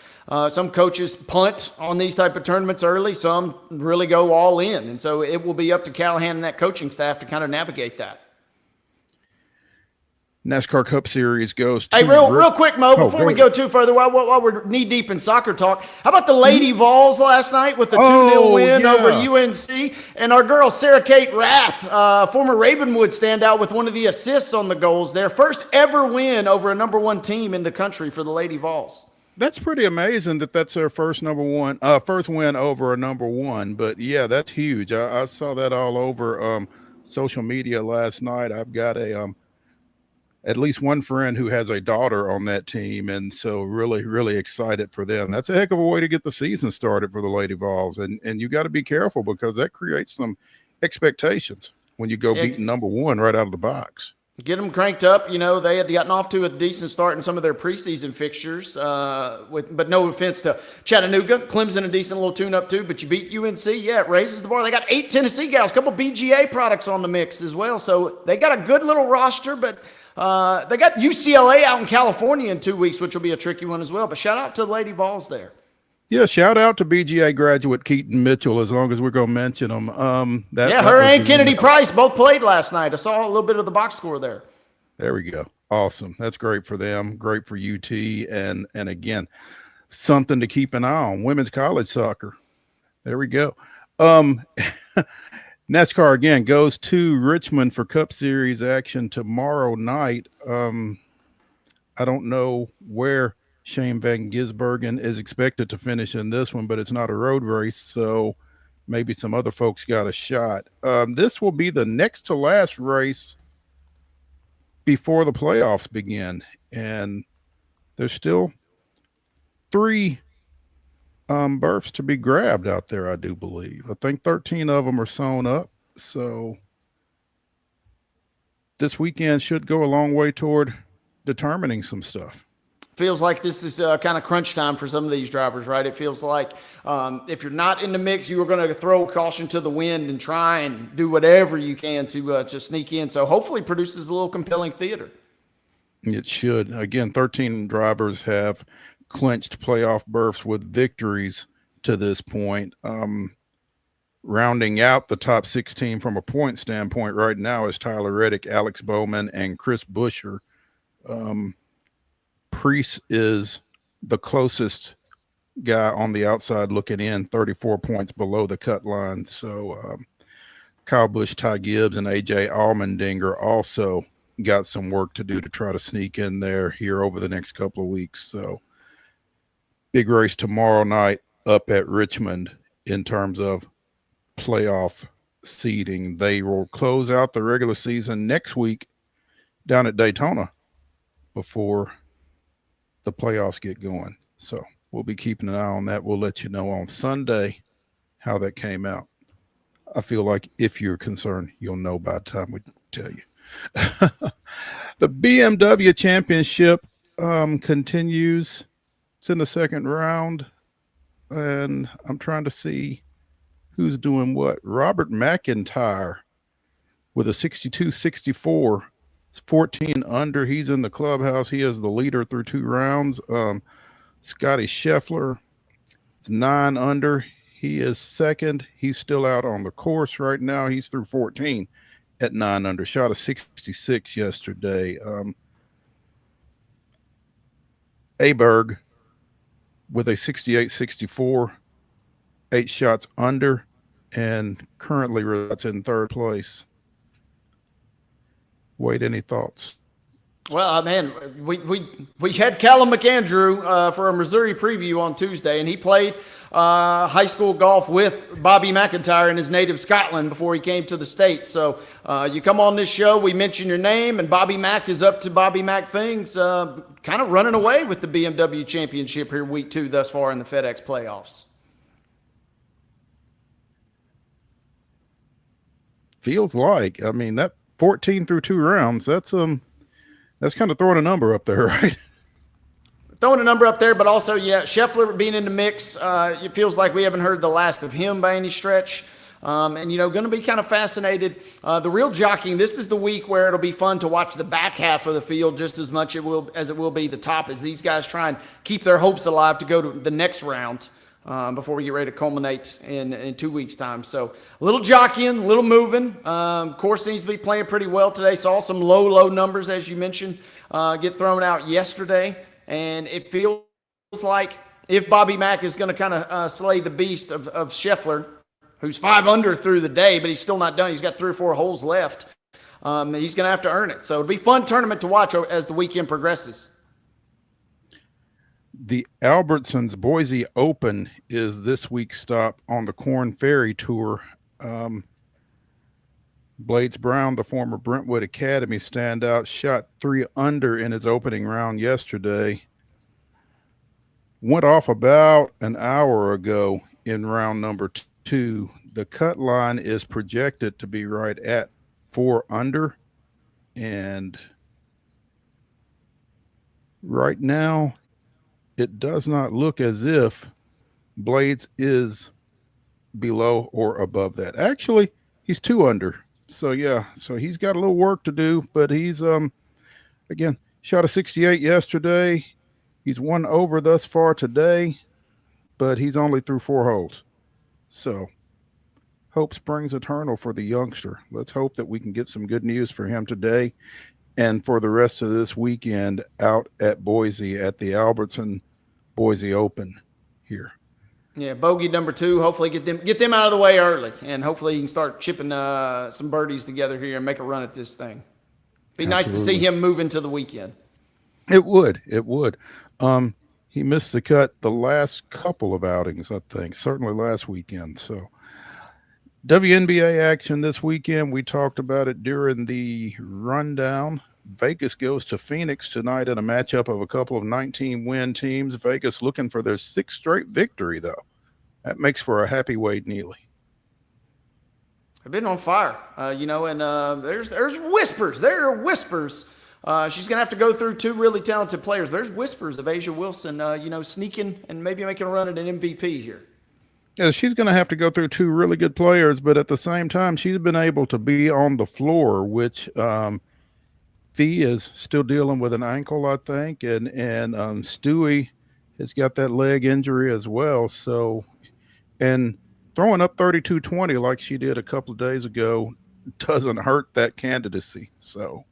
some coaches punt on these type of tournaments early. Some really go all in, and so it will be up to Callahan and that coaching staff to kind of navigate that. NASCAR Cup Series goes to Hey, real quick, Mo, before we go go too further, while we're knee deep in soccer talk, how about the Lady Vols last night with the 2-0 win over UNC? And our girl, Sarah Kate Rath, former Ravenwood standout with one of the assists on the goals there. First ever win over a number one team in the country for the Lady Vols. That's pretty amazing that's their first win over a number one. But yeah, that's huge. I saw that all over social media last night. I've got at least one friend who has a daughter on that team, and so really, really excited for them. That's a heck of a way to get the season started for the Lady Vols, and you got to be careful because that creates some expectations when you go beating number one right out of the box. Get them cranked up. You know, they had gotten off to a decent start in some of their preseason fixtures, but no offense to Chattanooga. Clemson, a decent little tune-up too, but you beat UNC. Yeah, it raises the bar. They got 8 Tennessee gals, a couple BGA products on the mix as well, so they got a good little roster, but they got UCLA out in California in 2 weeks, which will be a tricky one as well. But shout out to the Lady Vols there. Yeah, shout out to BGA graduate Keaton Mitchell, as long as we're going to mention him. Her and Kennedy Price both played last night. I saw a little bit of the box score there. There we go. Awesome. That's great for them. Great for UT. And again, something to keep an eye on. Women's college soccer. There we go. NASCAR again goes to Richmond for Cup Series action tomorrow night. I don't know where Shane Van Gisbergen is expected to finish in this one, but it's not a road race, so maybe some other folks got a shot. This will be the next to last race before the playoffs begin, and there's still 3 berths to be grabbed out there, I do believe. I think 13 of them are sewn up, so this weekend should go a long way toward determining some stuff. Feels like this is kind of crunch time for some of these drivers, right? It feels like if you're not in the mix, you are going to throw caution to the wind and try and do whatever you can to sneak in. So hopefully produces a little compelling theater. It should. Again, 13 drivers have clinched playoff berths with victories to this point. Rounding out the top 16 from a point standpoint right now is Tyler Reddick, Alex Bowman, and Chris Buescher. Priest is the closest guy on the outside looking in, 34 points below the cut line. So Kyle Busch, Ty Gibbs, and AJ Allmendinger also got some work to do to try to sneak in there here over the next couple of weeks. So big race tomorrow night up at Richmond in terms of playoff seeding. They will close out the regular season next week down at Daytona before the playoffs get going. So we'll be keeping an eye on that. We'll let you know on Sunday how that came out. I feel like if you're concerned, you'll know by the time we tell you. The BMW Championship continues. It's in the second round, and I'm trying to see who's doing what. Robert McIntyre with a 62-64. 14 under. He's in the clubhouse. He is the leader through 2 rounds. Scotty Scheffler is 9 under. He is second. He's still out on the course right now. He's through 14 at 9 under. Shot a 66 yesterday. Aberg with a 68-64, 8 shots under, and currently that's in third place. Wade, any thoughts? Well, man, we had Callum McAndrew for a Missouri preview on Tuesday, and he played high school golf with Bobby McIntyre in his native Scotland before he came to the States. So you come on this show, we mention your name, and Bobby Mack is up to Bobby Mack things, kind of running away with the BMW Championship here week 2 thus far in the FedEx playoffs. Feels like, I mean, that 14 through 2 rounds, that's kind of throwing a number up there, right? Throwing a number up there, but also, yeah, Scheffler being in the mix, it feels like we haven't heard the last of him by any stretch. And, you know, going to be kind of fascinated. The real jockeying, this is the week where it'll be fun to watch the back half of the field just as much as it will be the top, as these guys try and keep their hopes alive to go to the next round. before we get ready to culminate in 2 weeks' time. So a little jockeying, a little moving. Course seems to be playing pretty well today. Saw some low numbers, as you mentioned, get thrown out yesterday. And it feels like if Bobby Mack is going to kind of slay the beast of Scheffler, who's 5 under through the day, but he's still not done. He's got 3 or 4 holes left. He's going to have to earn it. So it'll be a fun tournament to watch as the weekend progresses. The Albertsons Boise Open is this week's stop on the Corn Ferry Tour. Blades Brown, the former Brentwood Academy standout, shot 3 under in his opening round yesterday. Went off about an hour ago in round number 2. The cut line is projected to be right at 4 under. And right now, it does not look as if Blades is below or above that. Actually, he's 2 under. So, yeah, so he's got a little work to do, but he's, again, shot a 68 yesterday. He's 1 over thus far today, but he's only through 4 holes. So, hope springs eternal for the youngster. Let's hope that we can get some good news for him today and for the rest of this weekend out at Boise at the Albertson Boise Open here. Yeah, bogey number 2. Hopefully get them out of the way early, and hopefully you can start chipping some birdies together here and make a run at this thing. Be nice to see him move into the weekend. It would. He missed the cut the last couple of outings, I think, certainly last weekend. So WNBA action this weekend. We talked about it during the rundown. Vegas goes to Phoenix tonight in a matchup of a couple of 19-win teams. Vegas looking for their 6th straight victory, though. That makes for a happy Wade Neely. They've been on fire, and there's whispers. There are whispers. She's going to have to go through 2 really talented players. There's whispers of Asia Wilson, sneaking and maybe making a run at an MVP here. Yeah, she's going to have to go through 2 really good players, but at the same time, she's been able to be on the floor, which Fee is still dealing with an ankle, I think, and Stewie has got that leg injury as well. So, and throwing up 32-20 like she did a couple of days ago doesn't hurt that candidacy. So,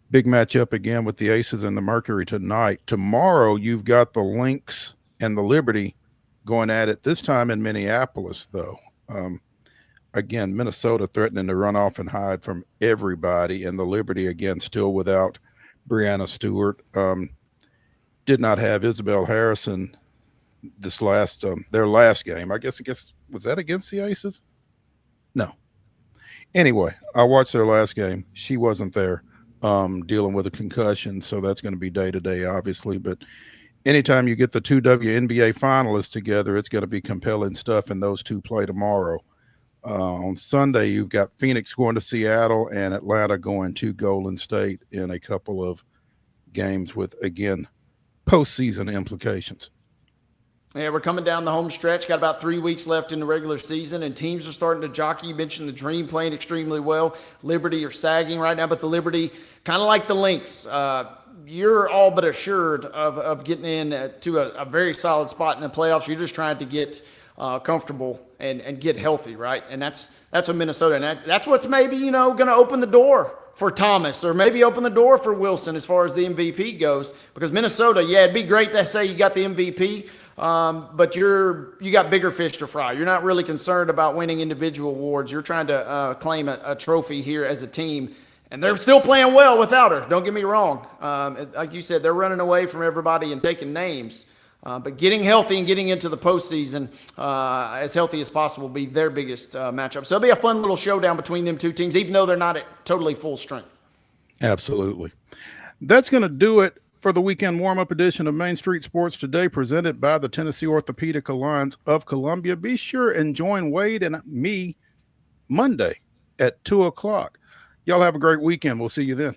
big matchup again with the Aces and the Mercury tonight. Tomorrow, you've got the Lynx and the Liberty going at it, this time in Minneapolis, though. Again, Minnesota threatening to run off and hide from everybody, and the Liberty, again, still without Brianna Stewart. Did not have Isabel Harrison this their last game. I guess, was that against the Aces? No. Anyway, I watched their last game. She wasn't there, dealing with a concussion, so that's going to be day-to-day, obviously. But anytime you get the 2 WNBA finalists together, it's going to be compelling stuff, and those 2 play tomorrow. On Sunday, you've got Phoenix going to Seattle and Atlanta going to Golden State in a couple of games with, again, postseason implications. Yeah, we're coming down the home stretch. Got about 3 weeks left in the regular season, and teams are starting to jockey. You mentioned the Dream playing extremely well. Liberty are sagging right now, but the Liberty, kind of like the Lynx, you're all but assured of getting in to a very solid spot in the playoffs. You're just trying to get comfortable and get healthy, right? And that's what Minnesota, and that's what's maybe, going to open the door for Thomas, or maybe open the door for Wilson as far as the MVP goes. Because Minnesota, yeah, it'd be great to say you got the MVP, but you got bigger fish to fry. You're not really concerned about winning individual awards. You're trying to claim a trophy here as a team. And they're still playing well without her. Don't get me wrong. Like you said, they're running away from everybody and taking names. But getting healthy and getting into the postseason as healthy as possible will be their biggest matchup. So it'll be a fun little showdown between them 2 teams, even though they're not at totally full strength. Absolutely. That's going to do it for the weekend warm-up edition of Main Street Sports Today, presented by the Tennessee Orthopedic Alliance of Columbia. Be sure and join Wade and me Monday at 2 o'clock. Y'all have a great weekend. We'll see you then.